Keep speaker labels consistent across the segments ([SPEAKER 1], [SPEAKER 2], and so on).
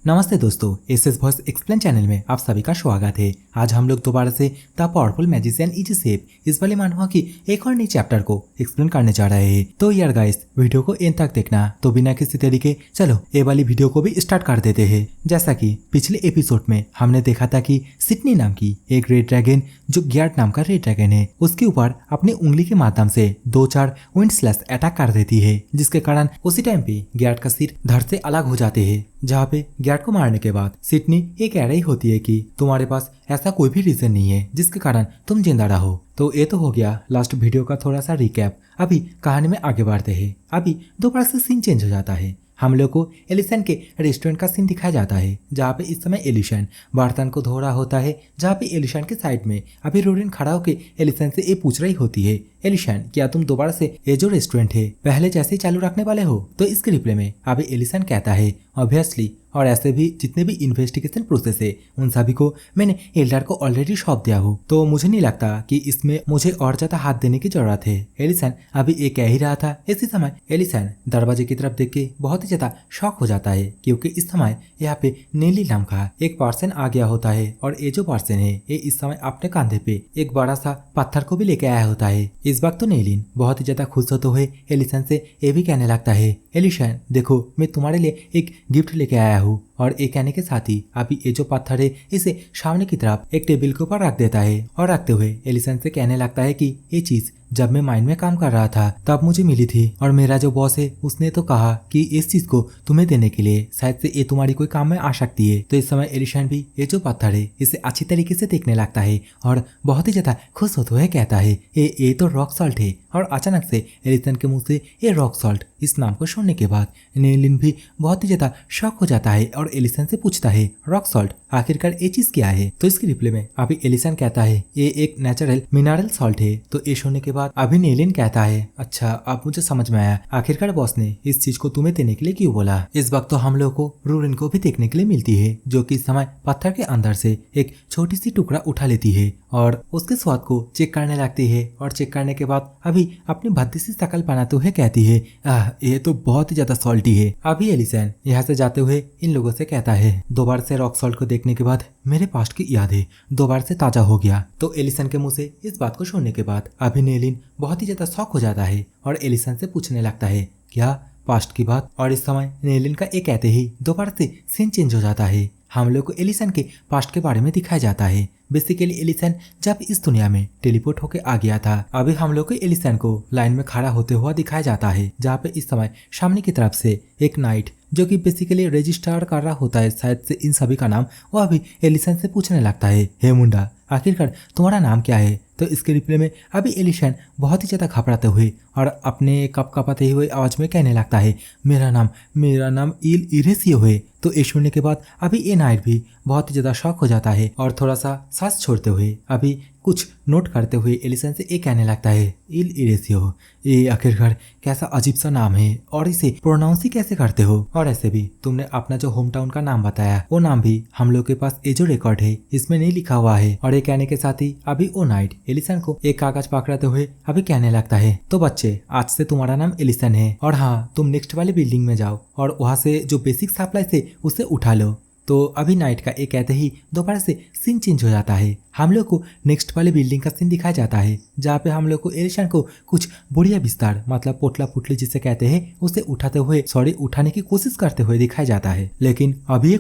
[SPEAKER 1] नमस्ते दोस्तों, SS voice explain channel में आप सभी का स्वागत है। आज हम लोग दोबारा से the powerful magician is safe इस वाले मानवा की एक और नई चैप्टर को एक्सप्लेन करने जा रहे हैं। तो यार गाइस, वीडियो को एंड तक देखना। तो बिना किसी तरीके चलो ये वाली वीडियो को भी स्टार्ट कर देते हैं। जैसा कि पिछले एपिसोड में हमने देखा था कि सिडनी नाम की एक रेड ड्रैगन, जो ग्यार्ड नाम का रेड ड्रैगन है, उसके ऊपर अपनी उंगली के माध्यम से 2-4 विंड स्लैश अटैक कर देती है, जिसके कारण उसी टाइम पे ग्यार्ड का सिर धड़ से अलग हो जाते हैं। जहाँ पे ग्यार्ड को मारने के बाद सिडनी ये कह रही होती है कि तुम्हारे पास ऐसा कोई भी रीजन नहीं है जिसके कारण तुम जिंदा रहो। तो ये तो हो गया लास्ट वीडियो का थोड़ा सा रिकैप। अभी कहानी में आगे बढ़ते हैं। अभी दोबारा से सीन चेंज हो जाता है। हम लोग को एलिसन के रेस्टोरेंट का सीन दिखाया जाता है, जहाँ पे इस समय एलिसन बर्तन को धो रहा होता है। जहाँ पे एलिसन के साइड में अभी रोरिन खड़ा होकर एलिसन से ये पूछ रही होती है, एलिसन क्या तुम दोबारा से ये जो रेस्टोरेंट है पहले जैसे ही चालू रखने वाले हो? तो इसके रिप्लाई में अभी एलिसन कहता है, ऑब्वियसली, और ऐसे भी जितने भी इन्वेस्टिगेशन प्रोसेस है उन सभी को मैंने एल्डर को ऑलरेडी सौंप दिया हो, तो मुझे नहीं लगता कि इसमें मुझे और ज्यादा हाथ देने की जरूरत है। एलिसन अभी ये कह ही रहा था। इसी समय एलिसन दरवाजे की तरफ देख के बहुत ही ज्यादा शॉक हो जाता है, क्योंकि इस समय यहाँ पे नीली नाम का एक पर्सन आ गया होता है। और ये जो पर्सन है ये इस समय अपने कंधे पे एक बड़ा सा पत्थर को भी लेके आया होता है। इस वक्त तो नीलिन बहुत ही ज्यादा खुश होते हुए एलिसन से ये भी कहने लगता है, एलिसन देखो मैं तुम्हारे लिए एक गिफ्ट लेके आया हूँ। और ये कहने के साथ ही अभी ये जो पत्थर है इसे सामने की तरफ एक टेबल के ऊपर रख देता है और रखते हुए एलिसन से कहने लगता है कि ये चीज जब मैं माइन में काम कर रहा था तब मुझे मिली थी, और मेरा जो बॉस है उसने तो कहा कि इस चीज को तुम्हें देने के लिए शायद से ये तुम्हारी कोई काम में आ सकती है। तो इस समय एलिसन भी ये जो पत्थर है इसे अच्छी तरीके से देखने लगता है और बहुत ही ज्यादा खुश होते हुए कहता है, ये तो रॉक सॉल्ट है। और अचानक से एलिसन के मुंह से ये रॉक सॉल्ट इस नाम को सुनने के बाद नीलिन भी बहुत ही ज्यादा शॉक हो जाता है और एलिसन से पूछता है, रॉक सॉल्ट आखिरकार ये चीज क्या है? तो इसके रिप्लाई में अभी एलिसन कहता है, ये एक नेचुरल मिनरल सॉल्ट है। तो ये सुनने के बाद अभी नीलिन कहता है, अच्छा अब मुझे समझ में आया, आखिरकार बॉस ने इस चीज को तुम्हें देने के लिए क्यों बोला। इस वक्त तो हम लोग को रूरिन को भी देखने के लिए मिलती है, जो कि इस समय पत्थर के अंदर से एक छोटी सी टुकड़ा उठा लेती है और उसके स्वाद को चेक करने लगती है। और चेक करने के बाद अभी अपनी भद्दी सी शकल बनाते हुए कहती है, ये तो बहुत ही ज्यादा सॉल्टी है। अभी एलिसन यहाँ से जाते हुए इन लोगों से कहता है, दोबारा से रॉक सॉल्ट को देखने के बाद मेरे पास्ट की यादें दोबारा से ताजा हो गया। तो एलिसन के मुंह से इस बात को सुनने के बाद अभी नीलिन बहुत ही ज्यादा शॉक हो जाता है और एलिसन से पूछने लगता है, क्या पास्ट की बात? और इस समय नीलिन का ये कहते ही दोबारा से सीन चेंज हो जाता है। हम लोग को एलिसन के पास्ट के बारे में दिखाया जाता है। बेसिकली एलिसन जब इस दुनिया में टेलीपोर्ट होके आ गया था। अभी हम लोग को एलिसन को लाइन में खड़ा होते हुआ दिखाया जाता है, जहाँ पे इस समय सामने की तरफ से एक नाइट, जो कि बेसिकली रजिस्टर कर रहा होता है शायद से इन सभी का नाम, वो अभी एलिसन से पूछने लगता है, हे मुंडा आखिरकार तुम्हारा नाम क्या है? तो इसके रिप्लाई में अभी एलिसन बहुत ही ज्यादा घबराते हुए और अपने कप कपाते हुए आवाज में कहने लगता है, मेरा नाम इल इरेसियो है। तो ये सुनने के बाद अभी ये नाइट भी बहुत ही ज्यादा शॉक हो जाता है और थोड़ा सा सांस छोड़ते हुए अभी कुछ नोट करते हुए एलिसन से ये कहने लगता है, इल इरेसियो, ये आखिरकार कैसा अजीब सा नाम है और इसे प्रोनाउंस ही कैसे करते हो? और ऐसे भी तुमने अपना जो होम टाउन का नाम बताया वो नाम भी हम लोग के पास ये जो रिकॉर्ड है इसमें नहीं लिखा हुआ है। और ये कहने के साथ ही अभी वो नाइट एलिसन को एक कागज पकड़ाते हुए अभी कहने लगता है, तो बच्चे आज से तुम्हारा नाम एलिसन है और हाँ तुम नेक्स्ट वाली बिल्डिंग में जाओ और वहाँ से जो बेसिक सप्लाई से उसे उठा लो। तो अभी नाइट का एक कहते ही दोबारा से सीन चेंज हो जाता है। हम लोग को नेक्स्ट वाले बिल्डिंग का सीन दिखाया जाता है, जहाँ पे हम लोग को एलिसन को कुछ बढ़िया बिस्तर मतलब पोटला पुटली जिसे कहते हैं उसे उठाने की कोशिश करते हुए दिखाया जाता है। लेकिन अभी ये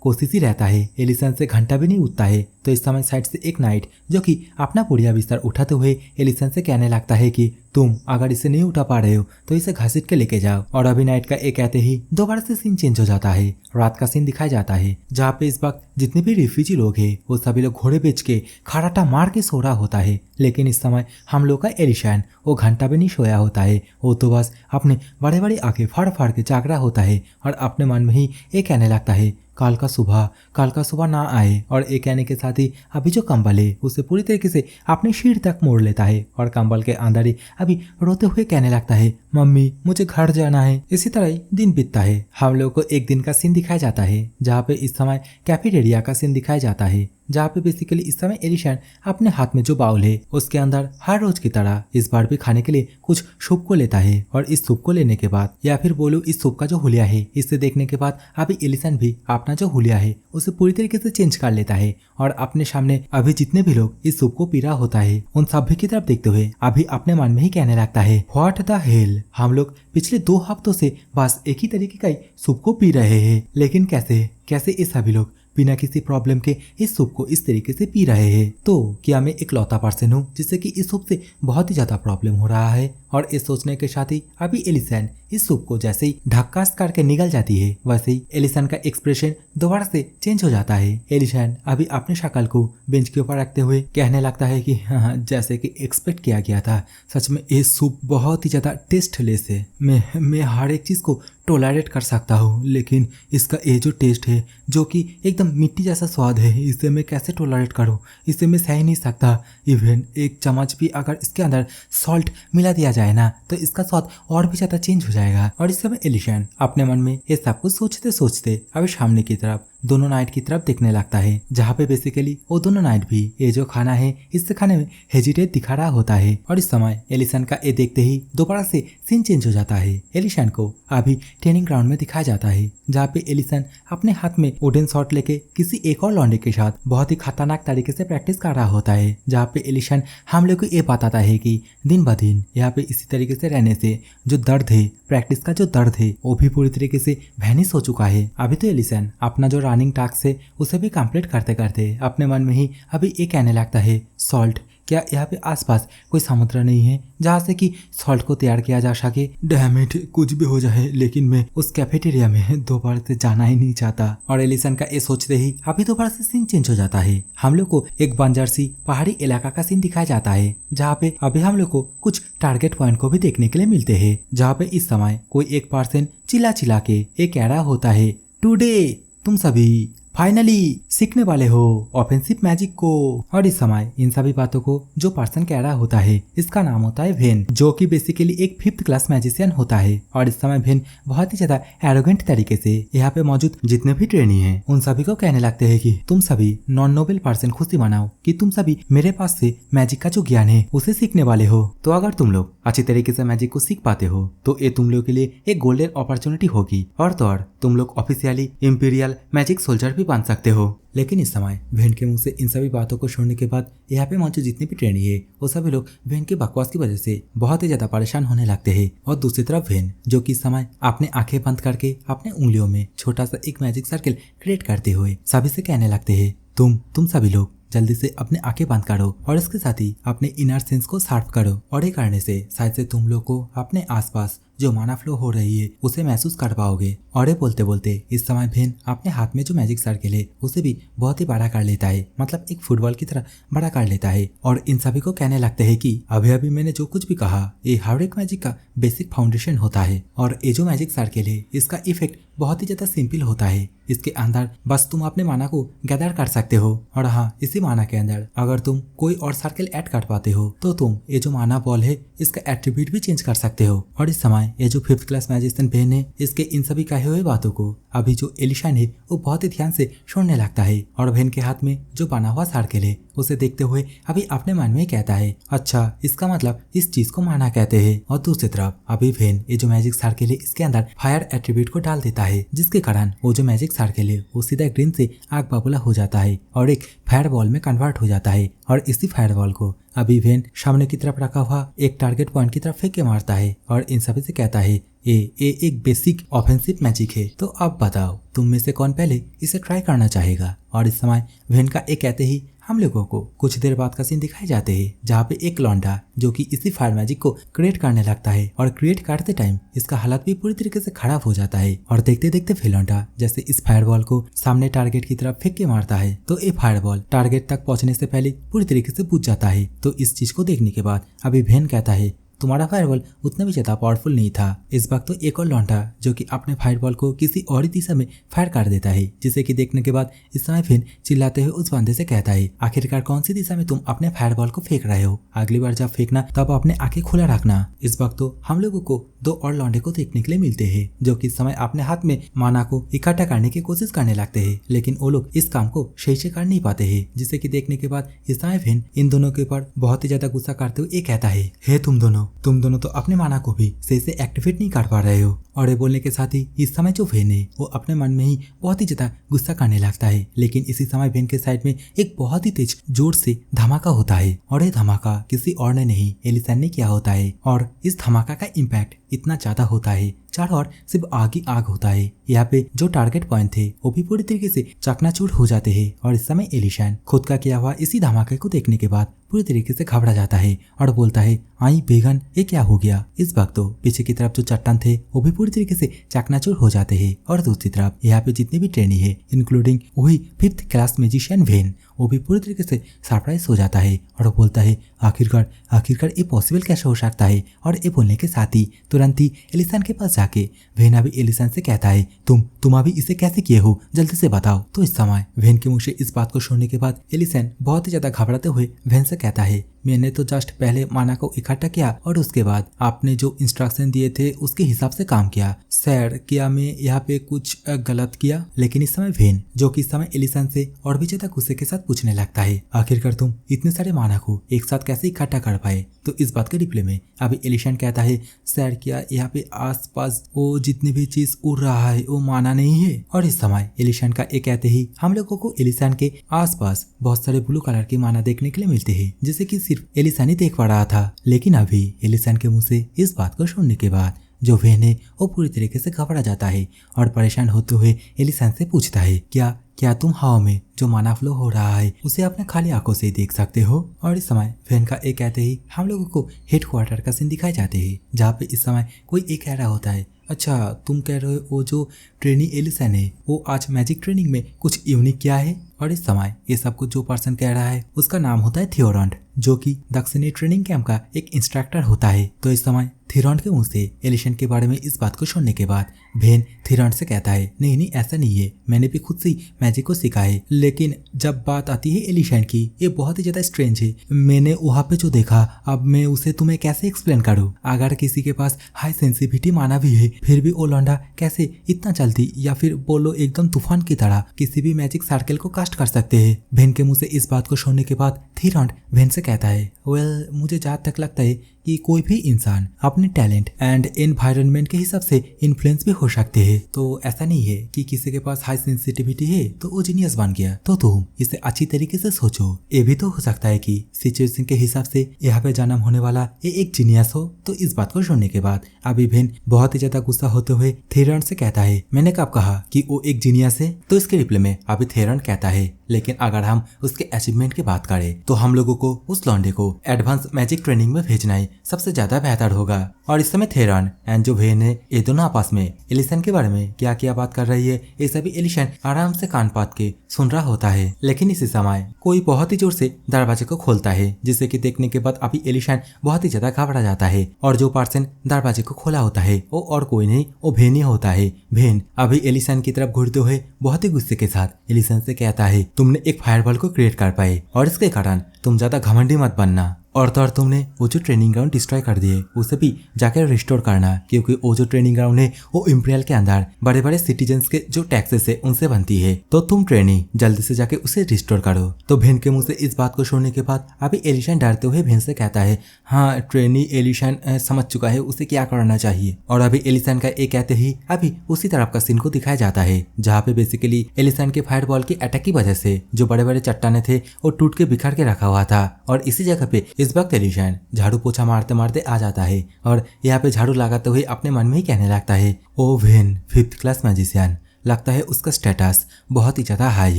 [SPEAKER 1] कोशिश ही रहता है, एलिसन से घंटा भी नहीं उठता है। तो इस समय साइड से एक नाइट जो कि अपना बढ़िया बिस्तर उठाते हुए एलिसन से कहने लगता है कि तुम अगर इसे नहीं उठा पा रहे हो तो इसे घसीट के लेके जाओ। और अभी नाइट का एक कहते ही दोबारा से सीन चेंज हो जाता है। रात का सीन दिखाया जाता है, जहाँ पे इस वक्त जितने भी रिफ्यूजी लोग हैं वो सभी लोग घोड़े बेच के खराटा मार के सो रहा होता है। लेकिन इस समय हम लोग का एलिसन वो घंटा भी नहीं सोया होता है, वो तो बस अपने बड़े बड़े आंखें फाड़ फाड़ के जाग रहा होता है और अपने मन में ही ये कहने लगता है, काल का सुबह ना आए। और एक कहने के साथ ही अभी जो कंबल है उसे पूरी तरीके से अपने सिर तक मोड़ लेता है और कंबल के अंदर ही अभी रोते हुए कहने लगता है, मम्मी मुझे घर जाना है। इसी तरह ही दिन बीतता है। हम लोग को एक दिन का सीन दिखाया जाता है, जहाँ पे इस समय कैफेटेरिया का सीन दिखाया जाता है, जहाँ पे बेसिकली इस समय एलिशन अपने हाथ में जो बाउल है उसके अंदर हर रोज की तरह इस बार भी खाने के लिए कुछ सूप को लेता है। और इस सूप को लेने के बाद या फिर बोलूं इस सूप का जो हुलिया है इसे देखने के बाद अभी एलिशन भी अपना जो हुलिया है उसे पूरी तरीके से चेंज कर लेता है और अपने सामने अभी जितने भी लोग इस सूप को पी रहा होता है उन सभी की तरफ देखते हुए अभी अपने मन में ही कहने लगता है, व्हाट द हेल, हम लोग पिछले 2 हफ्तों से बस एक ही तरीके का ही सूप को पी रहे हैं, लेकिन कैसे कैसे ये सभी लोग बिना किसी प्रॉब्लम के इस सूप को इस तरीके से पी रहे हैं। तो क्या मैं एक लौता पर्सन हूँ जिससे कि इस सूप से बहुत ही ज्यादा प्रॉब्लम हो रहा है। और इस सोचने के साथ ही अभी एलिसन इस सूप को जैसे ही ढक्कास करके निकल जाती है वैसे ही एलिसन का एक्सप्रेशन दोबारा से चेंज हो जाता है। एलिसन अभी अपने शक्ल को बेंच के ऊपर रखते हुए कहने लगता है कि हाँ, जैसे कि एक्सपेक्ट किया गया था, सच में ये सूप बहुत ही ज्यादा टेस्टलेस है। मैं हर एक चीज को टॉलरेट कर सकता हूँ, लेकिन इसका ये जो टेस्ट है जो कि एकदम मिट्टी जैसा स्वाद है, इसे मैं कैसे टॉलरेट करूँ, इसे मैं सह नहीं सकता। इवन एक चम्मच भी अगर इसके अंदर सॉल्ट मिला दिया जाए ना तो इसका स्वाद और भी ज्यादा चेंज हो जाएगा। और इस समय एलिशन अपने मन में ये सब कुछ सोचते सोचते अभी सामने की तरफ दोनों नाइट की तरफ देखने लगता है, जहाँ पे बेसिकली वो दोनों नाइट भी ये जो खाना है इससे खाने में हेजिटेट दिखा रहा होता है। और इस समय एलिशन का ये देखते ही दोबारा से सीन चेंज हो जाता है। एलिशन को अभी ट्रेनिंग ग्राउंड में दिखाया जाता है, जहाँ पे एलिशन अपने हाथ में वुडन शॉट लेके किसी एक और लौंडे के साथ बहुत ही खतरनाक तरीके से प्रैक्टिस कर रहा होता है। जहाँ पे एलिशन हम लोग को ये बताता है कि दिन ब दिन यहाँ पे इसी तरीके से रहने से जो दर्द है, प्रैक्टिस का जो दर्द है वो भी पूरी तरीके से वैनिश हो चुका है। अभी तो एलिशन अपना जो रनिंग टास्क है उसे भी कंप्लीट करते करते अपने मन में ही अभी ये कहने लगता है, सॉल्ट, क्या यहाँ पे आसपास कोई समुद्र नहीं है जहाँ से कि सॉल्ट को तैयार किया जा सके? डैम इट, कुछ भी हो जाए लेकिन मैं उस कैफेटेरिया में दोबारा से जाना ही नहीं चाहता। और एलिसन का ये सोचते ही अभी दोबारा से सीन चेंज हो जाता है। हम लोग को एक बंजर सी पहाड़ी इलाका का सीन दिखाया जाता है, जहाँ पे अभी हम लोग को कुछ टारगेट पॉइंट को भी देखने के लिए मिलते हैं, जहाँ पे इस समय कोई एक पर्सन चिल्ला चिल्ला के ये कह रहा होता है, टुडे तुम सभी फाइनली सीखने वाले हो ऑफेंसिव मैजिक को। और इस समय इन सभी बातों को जो पर्सन कह रहा होता है इसका नाम होता है वेन, जो कि बेसिकली एक 5th क्लास मैजिशियन होता है। और इस समय वेन बहुत ही ज्यादा एरोगेंट तरीके से यहाँ पे मौजूद जितने भी ट्रेनी हैं उन सभी को कहने लगते हैं कि तुम सभी नॉन नोबल पर्सन खुशी मनाओ कि तुम सभी मेरे पास से मैजिक का जो ज्ञान है उसे सीखने वाले हो। तो अगर तुम लोग अच्छी तरीके से मैजिक को सीख पाते हो तो ये तुम लोग के लिए एक गोल्डन अपॉर्चुनिटी होगी, और तो और तुम लोग ऑफिशियली इंपीरियल मैजिक सोल्जर भी बन सकते हो। लेकिन इस समय वेन के मुंह से इन सभी बातों को सुनने के बाद यहाँ पे मौजूद जितने भी ट्रेनी है वो सभी लोग वेन के बकवास की वजह से बहुत ही ज्यादा परेशान होने लगते हैं। और दूसरी तरफ वेन, जो कि इस समय अपने आंखें बंद करके अपने उंगलियों में छोटा सा एक मैजिक सर्कल क्रिएट करते हुए सभी से कहने लगते हैं, तुम सभी लोग जल्दी से अपने आंखें बंद करो और इसके साथ ही अपने इनर सेंस को शार्प करो। और ये करने से शायद से तुम लोग को अपने आसपास जो माना फ्लो हो रही है उसे महसूस कर पाओगे। और ये बोलते बोलते इस समय वेन अपने हाथ में जो मैजिक सर्कल है उसे भी बहुत ही बड़ा कर लेता है, मतलब एक फुटबॉल की तरह बड़ा कर लेता है। और इन सभी को कहने लगते हैं कि अभी अभी मैंने जो कुछ भी कहा ये हर एक मैजिक का बेसिक फाउंडेशन होता है। और ये जो मैजिक सर्कल है इसका इफेक्ट बहुत ही ज्यादा सिंपल होता है। इसके अंदर बस तुम अपने माना को गैदर कर सकते हो, और हाँ, इसी माना के अंदर अगर तुम कोई और सर्कल ऐड कर पाते हो तो तुम ये जो माना बॉल है इसका एट्रीब्यूट भी चेंज कर सकते हो। और इस समय ये जो 5th क्लास मैजिशियन वेन है इसके इन सभी कहे हुए बातों को अभी जो एलिशन है वो बहुत ही ध्यान से सुनने लगता है। और वेन के हाथ में जो बना हुआ सर्कल है उसे देखते हुए अभी अपने मन में कहता है, अच्छा, इसका मतलब इस चीज को माना कहते हैं। और दूसरी तरफ अभी वेन ये जो मैजिक सर्कल है इसके अंदर फायर एट्रीब्यूट को डाल देता है, जिसके कारण वो जो मैजिक सर्कल है वो सीधा ग्रीन से आग बबूला हो जाता है और एक फायर बॉल में कन्वर्ट हो जाता है। और इसी फायर बॉल को अभी वेन सामने की तरफ रखा हुआ एक टारगेट पॉइंट की तरफ फेंक के मारता है और इन सभी से कहता है, ये एक बेसिक ऑफेंसिव मैजिक है, तो अब बताओ तुम में से कौन पहले इसे ट्राई करना चाहेगा। और इस समय वेन का एक कहते ही हम लोगों को कुछ देर बाद का सीन दिखाए जाते हैं, जहाँ पे एक लौंडा जो कि इसी फायर मैजिक को क्रिएट करने लगता है और क्रिएट करते टाइम इसका हालत भी पूरी तरीके से खराब हो जाता है। और देखते देखते फिर लौंडा जैसे इस फायरबॉल को सामने टारगेट की तरफ फेंक के मारता है तो ये फायरबॉल टारगेट तक पहुंचने से पहले पूरी तरीके से बुझ जाता है। तो इस चीज को देखने के बाद अभी वेन कहता है, तुम्हारा फायरबॉल उतना भी ज्यादा पावरफुल नहीं था। इस वक्त तो एक और लौंडा जो कि अपने फायरबॉल को किसी और ही दिशा में फायर कर देता है, जिसे कि देखने के बाद इस समय फिन चिल्लाते हुए उस बंदे से कहता है, आखिरकार कौन सी दिशा में तुम अपने फायरबॉल को फेंक रहे हो? अगली बार जब फेंकना तब अपने आंखें खुला रखना। इस वक्त तो हम लोगों को दो और लौंडे को देखने के लिए मिलते हैं जो कि इस समय अपने हाथ में माना को इकट्ठा करने की कोशिश करने लगते हैं, लेकिन वो लोग इस काम को सही से कर नहीं पाते हैं, जिसे कि देखने के बाद इस समय फिन इन दोनों के ऊपर बहुत ही ज्यादा गुस्सा करते हुए ये कहता है, हे तुम दोनों तो अपने माना को भी सही से एक्टिवेट नहीं कर पा रहे हो। और ये बोलने के साथ ही इस समय जो वेन है वो अपने मन में ही बहुत ही ज्यादा गुस्सा करने लगता है, लेकिन इसी समय वेन के साइड में एक बहुत ही तेज जोर से धमाका होता है और ये धमाका किसी और ने नहीं एलिसन ने किया होता है। और इस धमाका का इम्पैक्ट इतना ज्यादा होता है, चारों ओर सिर्फ आग ही आग होता है। यहाँ पे जो टारगेट पॉइंट थे वो भी पूरी तरीके से चकनाचूर हो जाते हैं और इस समय एलिशन खुद का किया हुआ इसी धमाके को देखने के बाद पूरी तरीके से घबरा जाता है और बोलता है, आई बेगन ये क्या हो गया? इस वक्त तो पीछे की तरफ जो चट्टान थे वो भी पूरी तरीके से चकनाचूर हो जाते हैं और दूसरी तरफ यहाँ पे जितने भी ट्रेनी है इंक्लूडिंग वही 5th क्लास मैजिशियन वेन, वो भी पूरी तरीके से सरप्राइज हो जाता है और वो बोलता है, आखिरकार ये पॉसिबल कैसे हो सकता है? और ये बोलने के साथ ही तुरंत ही एलिसन के पास जाके वेन अभी एलिसन से कहता है, तुम अभी इसे कैसे किए हो, जल्दी से बताओ। तो इस समय वेन के मुंह से इस बात को सुनने के बाद एलिसन बहुत ही ज्यादा घबराते हुए वेन से कहता है, मैंने तो जस्ट पहले माना को इकट्ठा किया और उसके बाद आपने जो इंस्ट्रक्शन दिए थे उसके हिसाब से काम किया। सर क्या मैं यहाँ पे कुछ गलत किया? लेकिन इस समय वेन जो कि इस समय एलिसन से और भी ज्यादा गुस्से के साथ पूछने लगता है, आखिरकार तुम इतने सारे माना को एक साथ कैसे इकट्ठा कर पाए? तो इस बात के रिप्लाई में अभी एलिशन कहता है, सर क्या यहाँ पे आसपास वो जितनी भी चीज उड़ रहा है वो माना नहीं है? और इस समय एलिशन का ये कहते ही हम लोगों को एलिशन के आसपास बहुत सारे ब्लू कलर के माना देखने के लिए मिलते हैं, जिसे कि सिर्फ एलिसन ही देख पा रहा था। लेकिन अभी एलिसन के मुंह से इस बात को सुनने के बाद जो वेन है वो पूरी तरीके से घबरा जाता है और परेशान होते हुए एलिसन से पूछता है, क्या तुम हवा में जो माना फ्लो हो रहा है उसे अपने खाली आंखों से देख सकते हो? और इस समय वेन का एक कहते ही हम लोगों को हेडक्वार्टर का सीन दिखाए जाते हैं, जहाँ पे इस समय कोई एक कह रहा होता है, अच्छा तुम कह रहे हो वो जो ट्रेनी एलिसन है वो आज मैजिक ट्रेनिंग में कुछ यूनिक किया है? और इस समय ये सब कुछ जो पर्सन कह रहा है उसका नाम होता है थियोरॉन्ट, जो कि दक्षिणी ट्रेनिंग कैंप का एक इंस्ट्रक्टर होता है। तो इस समय थियोरॉन्ट के मुंह से एलिशन के बारे में इस बात को सुनने के बाद वेन थियोरॉन्ट से कहता है, नहीं ऐसा नहीं है, मैंने भी खुद से ही मैजिक को सीखा है, लेकिन जब बात आती है एलिशन की ये बहुत ही ज्यादा स्ट्रेंज है। मैंने वहाँ पे जो देखा अब मैं उसे तुम्हें कैसे एक्सप्लेन करूँ? अगर किसी के पास हाई सेंसिटिविटी माना भी है फिर भी वो लौंडा कैसे इतना जल्दी या फिर बोलो एकदम तूफान की तरह किसी भी मैजिक सर्कल को कास्ट कर सकते हैं? वेन के मुंह से इस बात को सुनने के बाद थियोरॉन्ट वेन से कहता है, वेल मुझे जहाँ तक लगता है कि कोई भी इंसान अपने टैलेंट एंड एनवायरनमेंट के हिसाब से इन्फ्लुएंस भी हो सकते हैं। तो ऐसा नहीं है कि किसी के पास हाई सेंसिटिविटी है तो वो जीनियस बन गया। तो तुम इसे अच्छी तरीके से सोचो, ये भी तो हो सकता है कि सिचुएशन के हिसाब से यहाँ पे जन्म होने वाला ये एक जीनियस हो। तो इस बात को सुनने के बाद अभी वेन बहुत ही ज्यादा गुस्सा होते हुए थियोरॉन्ट से कहता है, मैंने कब कहा कि वो एक जीनियस है? तो इसके रिप्लाई में अभी थियोरॉन्ट कहता है, लेकिन अगर हम उसके अचीवमेंट की बात करें तो हम लोगों को उस लौंडे को एडवांस मैजिक ट्रेनिंग में भेजना ही सबसे ज्यादा बेहतर होगा। और इस समय थियोरॉन्ट एंड जो वेन है ये दोनों आपस में एलिशन के बारे में क्या क्या बात कर रही है ये सभी एलिशन आराम से कान पात के सुन रहा होता है। लेकिन इसी समय कोई बहुत ही जोर से दरवाजे को खोलता है, जिसे कि देखने के बाद अभी एलिशन बहुत ही ज्यादा घबरा जाता है और जो पर्सन दरवाजे को खोला होता है वो और कोई नहीं वो वेन ही होता है। वेन अभी एलिशन की तरफ घूरते हुए बहुत ही गुस्से के साथ एलिशन से कहता है, तुमने एक फायरबॉल को क्रिएट कर पाए और इसके कारण तुम ज्यादा घमंडी मत बनना, और तो और तुमने वो जो ट्रेनिंग ग्राउंड डिस्ट्रॉय कर दिए उसे भी जाकर रिस्टोर करना, क्योंकि वो जो ट्रेनिंग ग्राउंड है वो इम्पीरियल के अंदर बड़े बड़े सिटीजन्स के जो टैक्सेस है उनसे बनती है। तो तुम ट्रेनी जल्दी से जाके उसे रिस्टोर करो। तो भेन के मुंह से इस बात को सुनने के बाद अभी एलिशन डरते हुए भेन से कहता है, हाँ ट्रेनी एलिशन समझ चुका है उसे क्या करना चाहिए। और अभी एलिशन का एक कहते ही अभी उसी तरफ का सीन को दिखाया जाता है, जहाँ पे बेसिकली एलिशन के फायरबॉल की अटैक की वजह से जो बड़े बड़े चट्टाने थे वो टूट के बिखर के रखा हुआ था। और इसी जगह पे इस वक्त एलिशन झाड़ू पोछा मारते मारते आ जाता है और यहाँ पे झाड़ू लगाते हुए अपने मन में ही कहने लगता है, ओ वेन 5th क्लास मैजिशियन, लगता है उसका स्टेटस बहुत ही ज्यादा हाई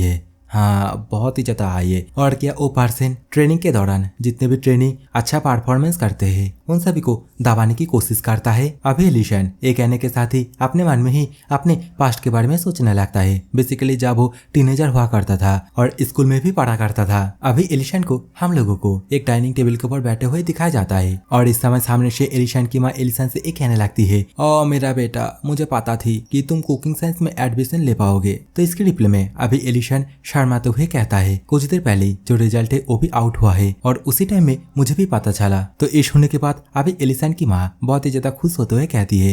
[SPEAKER 1] है। हाँ बहुत ही ज्यादा हाई है। और क्या वो पर्सन ट्रेनिंग के दौरान जितने भी ट्रेनिंग अच्छा परफॉर्मेंस करते हैं उन सभी को दबाने की कोशिश करता है। अभी एलिशन ये कहने के साथ ही अपने मन में ही अपने पास्ट के बारे में सोचने लगता है। बेसिकली जब वो टीनेजर हुआ करता था और स्कूल में भी पढ़ा करता था। अभी एलिशन को हम लोगों को एक डाइनिंग टेबल के ऊपर बैठे हुए दिखाया जाता है और इस समय सामने से एलिशन की माँ एलिशन से एक कहने लगती है, ओ मेरा बेटा, मुझे पता थी कि तुम कुकिंग साइंस में एडमिशन ले पाओगे। तो इसके रिप्लाई में अभी एलिशन शर्माते हुए कहता है, कुछ देर पहले जो रिजल्ट है वो भी आउट हुआ है और उसी टाइम में मुझे भी पता चला। तो ये सुनने के बाद अभी एलिशन की माँ बहुत ही ज्यादा खुश होते हुए कहती है,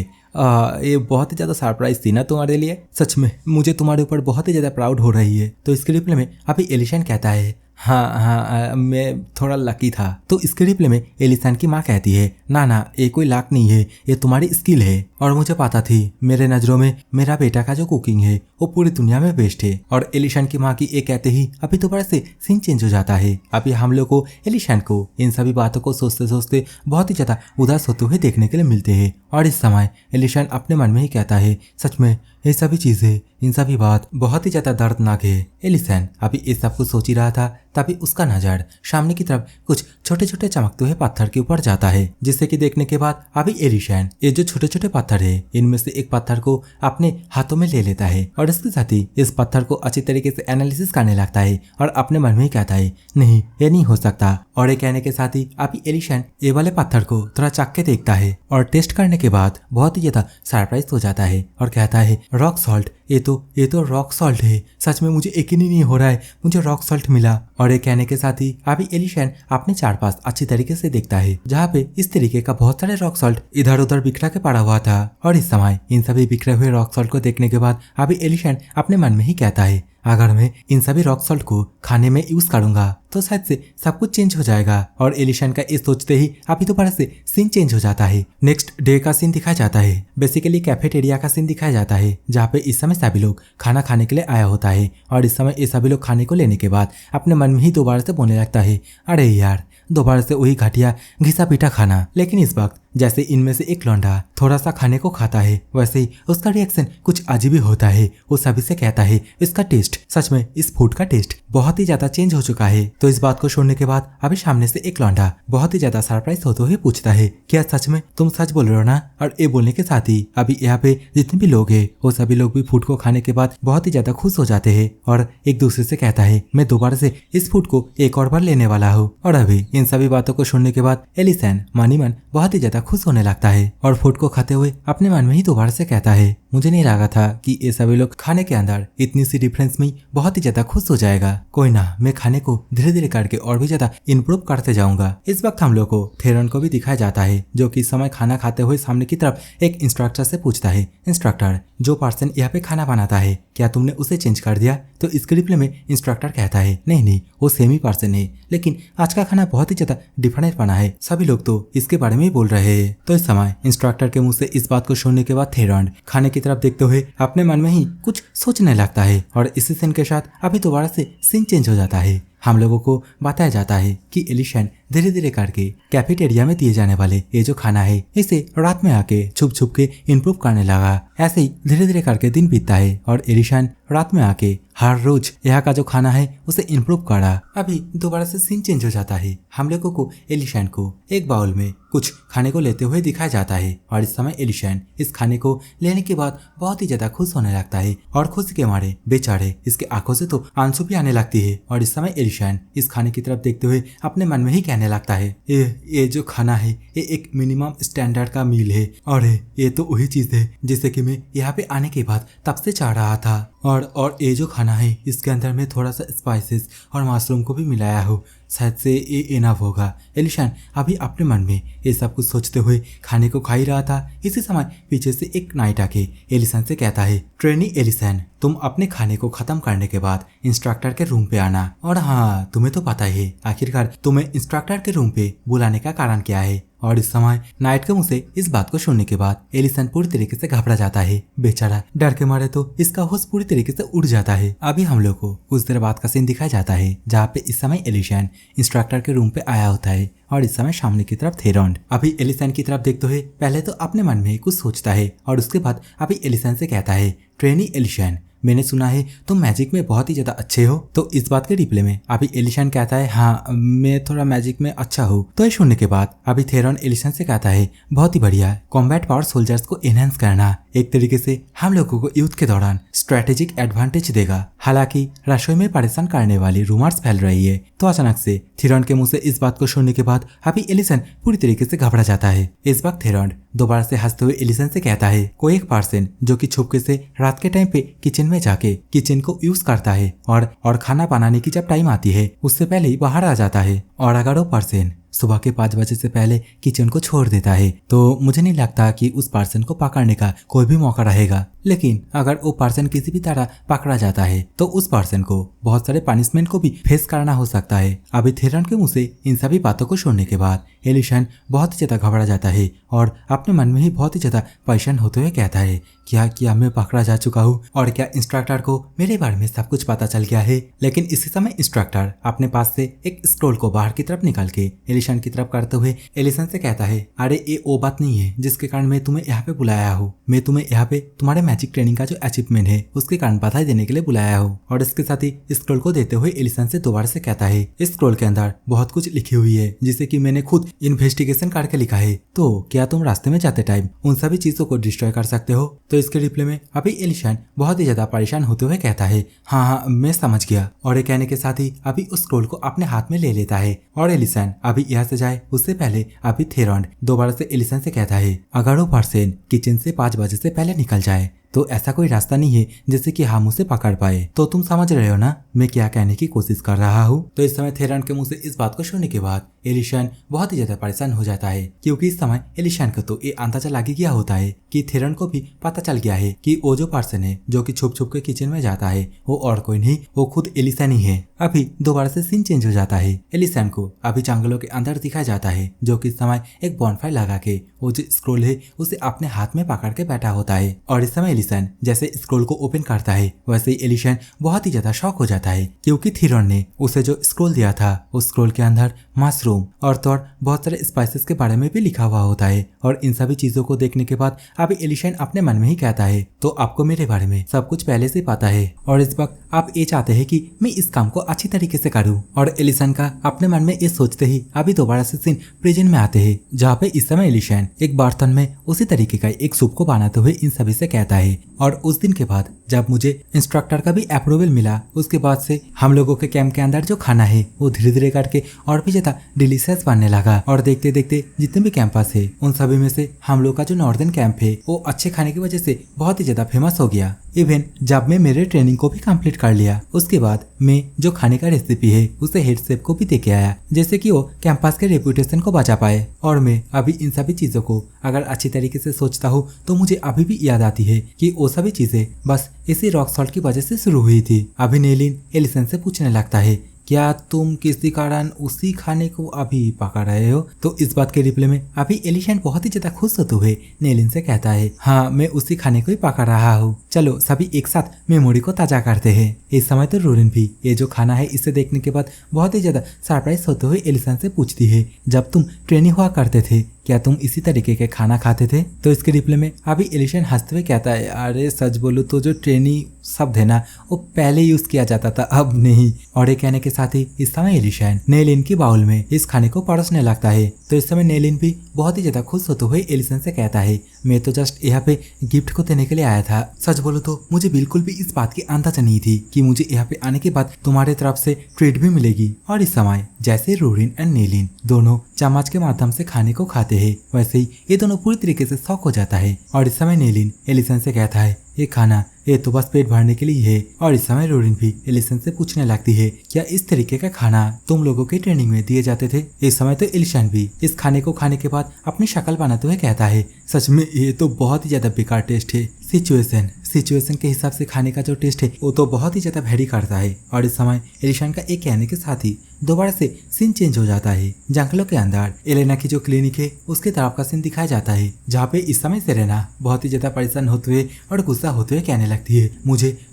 [SPEAKER 1] ये बहुत ही ज्यादा सरप्राइज थी ना तुम्हारे लिए, सच में मुझे तुम्हारे ऊपर बहुत ही ज्यादा प्राउड हो रही है। तो इसके रिप्लाई में अभी एलिशन कहता है, हाँ मैं थोड़ा लकी था। तो इसके रिप्लाई में एलिशन की माँ कहती है, ना ये कोई लाक नहीं है, ये तुम्हारी स्किल है और मुझे पता थी मेरे नजरों में मेरा बेटा का जो कुकिंग है वो पूरी दुनिया में बेस्ट है। और एलिशन की माँ की ये कहते ही अभी दोबारा से सीन चेंज हो जाता है। अभी हम लोग को एलिशन को इन सभी बातों को सोचते सोचते बहुत ही ज्यादा उदास होते हुए देखने के लिए मिलते हैं। और इस समय एलिशन अपने मन में ही कहता है, सच में ये सभी चीजें, इन सभी बात बहुत ही ज्यादा दर्दनाक है। एलिशन अभी इस सब कुछ सोच ही रहा था तभी उसका नजर सामने की तरफ कुछ छोटे छोटे चमकते हुए पत्थर के ऊपर जाता है, जिससे कि देखने के बाद अभी एलिशन ये जो छोटे छोटे पत्थर है इनमें से एक पत्थर को अपने हाथों में ले लेता है और इसके साथ ही इस पत्थर को अच्छी तरीके से एनालिसिस करने लगता है और अपने मन में ही कहता है, नहीं ये नहीं हो सकता। और ये कहने के साथ ही अभी एलिशन ये वाले पत्थर को थोड़ा चख के देखता है और टेस्ट करने के बाद बहुत ही ज्यादा सरप्राइज हो जाता है और कहता है, रॉक सॉल्ट, ये तो रॉक सॉल्ट है, सच में मुझे यकीन ही नहीं हो रहा है, मुझे रॉक सॉल्ट मिला। और ये कहने के साथ ही अभी एलिशन अपने चारपास अच्छी तरीके से देखता है जहाँ पे इस तरीके का बहुत सारे रॉक सॉल्ट इधर उधर बिखरा के पड़ा हुआ था। और इस समय इन सभी बिखरे हुए रॉक सॉल्ट को देखने के बाद अभी एलिशन अपने मन में ही कहता है, अगर मैं इन सभी रॉक सॉल्ट को खाने में यूज करूंगा तो शायद से सब कुछ चेंज हो जाएगा। और एलिशन का इस सोचते ही अभी दोबारा से सीन चेंज हो जाता है। नेक्स्ट डे का सीन दिखाया जाता है। बेसिकली कैफेटेरिया का सीन दिखाया जाता है जहाँ पे इस समय सभी लोग खाना खाने के लिए आया होता है। और इस समय ये सभी लोग खाने को लेने के बाद अपने मन में ही दोबारा से बोलने लगता है, अरे यार दोबारा से वही घटिया घिसा पीटा खाना। लेकिन इस वक्त जैसे इनमें से एक लौंडा थोड़ा सा खाने को खाता है वैसे ही उसका रिएक्शन कुछ अजीब ही होता है। वो सभी से कहता है, इसका टेस्ट, सच में इस फूड का टेस्ट बहुत ही ज्यादा चेंज हो चुका है। तो इस बात को सुनने के बाद अभी सामने से एक लौंडा बहुत ही ज्यादा सरप्राइज होते हुए पूछता है, क्या सच में तुम सच बोल रहे हो ना? और ये बोलने के साथ ही अभी यहाँ पे जितने भी लोग हैं वो सभी लोग भी फूड को खाने के बाद बहुत ही ज्यादा खुश हो जाते हैं और एक दूसरे से कहता है, मैं दोबारा से इस फूड को एक और बार लेने वाला हूँ। और अभी इन सभी बातों को सुनने के बाद एलिसन मानी मन बहुत ही ज्यादा खुश होने लगता है और फूड को खाते हुए अपने मन में ही दोबारा से कहता है, मुझे नहीं लगा था कि ये सभी लोग खाने के अंदर इतनी सी डिफरेंस में बहुत ही ज्यादा खुश हो जाएगा। कोई ना, मैं खाने को धीरे धीरे करके और भी ज्यादा इम्प्रूव करते जाऊंगा। इस वक्त हम लोग को थेरन को भी दिखाया जाता है जो कि इस समय खाना खाते हुए सामने की तरफ एक इंस्ट्रक्टर से पूछता है, इंस्ट्रक्टर जो पर्सन यहाँ पे खाना बनाता है क्या तुमने उसे चेंज कर दिया? तो इस रिप्लाई में इंस्ट्रक्टर कहता है, नहीं वो सेम ही पर्सन है, लेकिन आज का खाना बहुत ही ज्यादा डिफरेंट बना है, सभी लोग तो इसके बारे में ही बोल रहे हैं। तो इस समय इंस्ट्रक्टर के मुंह से इस बात को सुनने के बाद थेरन खाने की तरफ देखते हुए अपने मन में ही कुछ सोचने लगता है और इसी सीन के साथ अभी दोबारा से सीन चेंज हो जाता है। हम लोगों को बताया जाता है कि एलिशन धीरे धीरे करके कैफेटेरिया में दिए जाने वाले ये जो खाना है इसे रात में आके छुप छुप के इम्प्रूव करने लगा। ऐसे ही धीरे धीरे करके दिन बीतता है और एलिशन रात में आके हर रोज यहाँ का जो खाना है उसे इम्प्रूव करा। अभी दोबारा से सीन चेंज हो जाता है। हम लोगों को एलिशन को एक बाउल में कुछ खाने को लेते हुए दिखाया जाता है और इस समय एलिशन इस खाने को लेने के बाद बहुत ही ज्यादा खुश होने लगता है और खुशी के मारे बेचारे इसके आंखों से तो आंसू भी आने लगती है। और इस समय एलिशन इस खाने की तरफ देखते हुए अपने मन में ही कहने लगता है, ये जो खाना है ये एक मिनिमम स्टैंडर्ड का मील है और ये तो वही चीज है जिसे कि मैं यहाँ पे आने के बाद तब से चाह रहा था। और ये जो खाना है इसके अंदर मैं थोड़ा सा स्पाइसेस और मशरूम को भी मिलाया हूँ, शायद से ये इनफ होगा। एलिशन अभी अपने मन में ये सब कुछ सोचते हुए खाने को खा ही रहा था। इसी समय पीछे से एक नाइट आके एलिशन से कहता है, ट्रेनी एलिशन तुम अपने खाने को खत्म करने के बाद इंस्ट्रक्टर के रूम पे आना। और हाँ, तुम्हें तो पता ही है आखिरकार तुम्हें इंस्ट्रक्टर के रूम पे बुलाने का कारण क्या है। और इस समय नाइट के मुंह से इस बात को सुनने के बाद एलिसन पूरी तरीके से घबरा जाता है। बेचारा डर के मारे तो इसका होश पूरी तरीके से उड़ जाता है। अभी हम लोग को कुछ देर बाद का सीन दिखाया जाता है जहाँ पे इस समय एलिसन इंस्ट्रक्टर के रूम पे आया होता है और इस समय सामने की तरफ थेरन अभी एलिसन की तरफ देखते हुए पहले तो अपने मन में कुछ सोचता है और उसके बाद अभी एलिसन से कहता है, ट्रेनी एलिशन मैंने सुना है तुम मैजिक में बहुत ही ज्यादा अच्छे हो। तो इस बात के रिप्लाई में अभी एलिशन कहता है हाँ मैं थोड़ा मैजिक में अच्छा हूँ। तो ये सुनने के बाद अभी थेरॉन एलिशन से कहता है बहुत ही बढ़िया, कॉम्बैट पावर सोल्जर्स को एनहांस करना एक तरीके से हम लोगों को युद्ध के दौरान स्ट्रेटेजिक एडवांटेज देगा। हालांकि रसोई में परेशान करने वाली रूमर्स फैल रही है। तो अचानक से थेरॉन के मुंह से इस बात को सुनने के बाद अभी एलिशन पूरी तरीके से घबरा जाता है। इस वक्त थेरॉन दोबारा से हंसते हुए एलिशन से कहता है कोई एक पर्सन जो कि छुपके से रात के टाइम पे किचन में जाके किचन को यूज करता है और खाना बनाने की जब टाइम आती है उससे पहले ही बाहर आ जाता है, और अगर वो पर्सन सुबह के 5 बजे से पहले किचन को छोड़ देता है तो मुझे नहीं लगता कि उस पर्सन को पकड़ने का कोई भी मौका रहेगा। लेकिन अगर वो पर्सन किसी भी तरह पकड़ा जाता है तो उस पर्सन को बहुत सारे पनिशमेंट को भी फेस करना हो सकता है। अभी थेरॉन के मुंह से इन सभी बातों को सुनने के बाद एलिशन बहुत ही ज्यादा घबरा जाता है और अपने मन में ही बहुत ही ज्यादा परेशान होते हुए कहता है क्या मैं पकड़ा जा चुका हूँ और क्या इंस्ट्रक्टर को मेरे बारे में सब कुछ पता चल गया है। लेकिन इसी समय इंस्ट्रक्टर अपने पास से एक स्क्रोल को बाहर की तरफ निकाल के एलिशन की तरफ करते हुए एलिशन से कहता है अरे ये वो बात नहीं है जिसके कारण मैं तुम्हें यहाँ पे बुलाया हूँ। मैं तुम्हें यहाँ पे तुम्हारे मैजिक ट्रेनिंग का जो अचीवमेंट है उसके कारण बधाई देने के लिए बुलाया हूँ। और इसके साथ ही स्क्रोल को देते हुए एलिशन से दोबारा से कहता है इस स्क्रोल के अंदर बहुत कुछ लिखी हुई है जिसे कि मैंने खुद इन्वेस्टिगेशन करके लिखा है। तो क्या तुम रास्ते में जाते टाइम उन सभी चीजों को डिस्ट्रॉय कर सकते हो। तो इसके रिप्लाई में अभी एलिशन बहुत ही ज्यादा परेशान होते हुए कहता है हाँ मैं समझ गया। और ये कहने के साथ ही अभी उस स्क्रोल को अपने हाथ में ले लेता है और एलिशन अभी यहाँ से जाए उससे पहले अभी थेरॉन दोबारा से एलिशन से कहता है अगर वो पर्सन किचन से 5 बजे से पहले निकल जाए तो ऐसा कोई रास्ता नहीं है जिससे कि हम उसे पकड़ पाए। तो तुम समझ रहे हो ना मैं क्या कहने की कोशिश कर रहा हूँ। तो इस समय थेरॉन के मुंह से इस बात को सुनने के बाद एलिशन बहुत ही ज्यादा परेशान हो जाता है क्योंकि इस समय एलिशन को तो ये अंदाजा लग गया होता है कि थेरॉन को भी पता चल गया है कि वो जो पर्सन है जो कि छुप छुप के किचन में जाता है वो और कोई नहीं, वो खुद एलिशन ही है। अभी दोबारा से सीन चेंज हो जाता है। एलिशन को अभी जंगलों के अंदर दिखाया जाता है जो कि इस समय एक बॉनफायर लगा के वो जो स्क्रोल है उसे अपने हाथ में पकड़ के बैठा होता है। और इस समय एलिशन जैसे स्क्रोल को ओपन करता है वैसे ही एलिशन बहुत ही ज्यादा शॉक हो जाता है क्योंकि थेरॉन ने उसे जो स्क्रोल दिया था उस स्क्रोल के अंदर मशरूम और बहुत सारे स्पाइसेस के बारे में भी लिखा हुआ होता है। और इन सभी चीजों को देखने के बाद अभी एलिशन अपने मन में ही कहता है तो आपको मेरे बारे में सब कुछ पहले से पता है और इस वक्त आप ये चाहते हैं कि मैं इस काम को अच्छी तरीके से करूं। और एलिशन का अपने मन में ये सोचते ही अभी दोबारा से सीन प्रेजेंट में आते हैं जहाँ पे इस समय एलिशन एक बर्तन में उसी तरीके का एक सूप को बनाते हुए इन सभी से कहता है। और उस दिन के बाद जब मुझे इंस्ट्रक्टर का भी अप्रूवल मिला उसके बाद से हम लोगों के कैंप के अंदर जो खाना है वो धीरे धीरे करके और भी ज्यादा डिलीशियस बनने लगा। और देखते देखते जितने भी कैंपस है उन सभी में से हम लोग का जो नॉर्दर्न कैंप है वो अच्छे खाने की वजह से बहुत ही ज्यादा फेमस हो गया। इवन जब मैं मेरे ट्रेनिंग को भी कंप्लीट कर लिया उसके बाद मैं जो खाने का रेसिपी है उसे हेड शेफ को भी दे के आया जैसे कि वो कैंपस के रेपुटेशन को बचा पाए। और मैं अभी इन सभी चीजों को अगर अच्छी तरीके से सोचता हूँ तो मुझे अभी भी याद आती है कि वो सभी चीजें बस इसी रॉक सॉल्ट की वजह से शुरू हुई थी। अभी नेलिन एलिशन से पूछने लगता है क्या तुम किसी कारण उसी खाने को अभी पका रहे हो। तो इस बात के रिप्लाई में अभी एलिशन बहुत ही ज्यादा खुश होते हुए नेलिन से कहता है हाँ मैं उसी खाने को ही पका रहा हूँ, चलो सभी एक साथ मेमोरी को ताजा करते हैं। इस समय तो रोरिन भी ये जो खाना है इसे देखने के बाद बहुत ही ज्यादा सरप्राइज होते हुए एलिशन से पूछती है जब तुम ट्रेनिंग हुआ करते थे क्या तुम इसी तरीके के खाना खाते थे। तो इसके रिप्लाई में अभी एलिशन हंसते हुए कहता है अरे सच बोलूं तो जो ट्रेनी शब्द है ना वो पहले यूज किया जाता था अब नहीं। और ये कहने के साथ ही इस समय एलिशन नेलिन की बाउल में इस खाने को परोसने लगता है। तो इस समय नेलिन भी बहुत ही ज्यादा खुश होते हुए एलिशन से कहता है मैं तो जस्ट यहाँ पे गिफ्ट को देने के लिए आया था। सच बोलो तो मुझे बिल्कुल भी इस बात की अंदाजा नहीं थी कि मुझे यहाँ पे आने के बाद तुम्हारे तरफ से ट्रीट भी मिलेगी। और इस समय जैसे रोरिन एंड नेलिन दोनों चम्मच के माध्यम से खाने को खाते हैं वैसे ही ये दोनों पूरी तरीके से शॉक हो जाता है। और इस समय नेलिन एलिशन से कहता है ये खाना ये तो बस पेट भरने के लिए है। और इस समय रोरिन भी एलिशन से पूछने लगती है क्या इस तरीके का खाना तुम लोगों की ट्रेनिंग में दिए जाते थे। इस समय तो एलिशन भी इस खाने को खाने के बाद अपनी शक्ल बनाते हुए कहता है सच में ये तो बहुत ही ज्यादा बेकार टेस्ट है। सिचुएशन के हिसाब से खाने का जो टेस्ट है वो तो बहुत ही ज्यादा वेरी करता है। और इस समय एलिशन का एक कहने के साथ ही दोबारा से सीन चेंज हो जाता है। जंगलों के अंदर एलेना की जो क्लिनिक है उसके तरफ का सीन दिखाया जाता है जहाँ पे इस समय सेरेना बहुत ही ज्यादा परेशान होते हुए और गुस्सा होते हुए कहने लगती है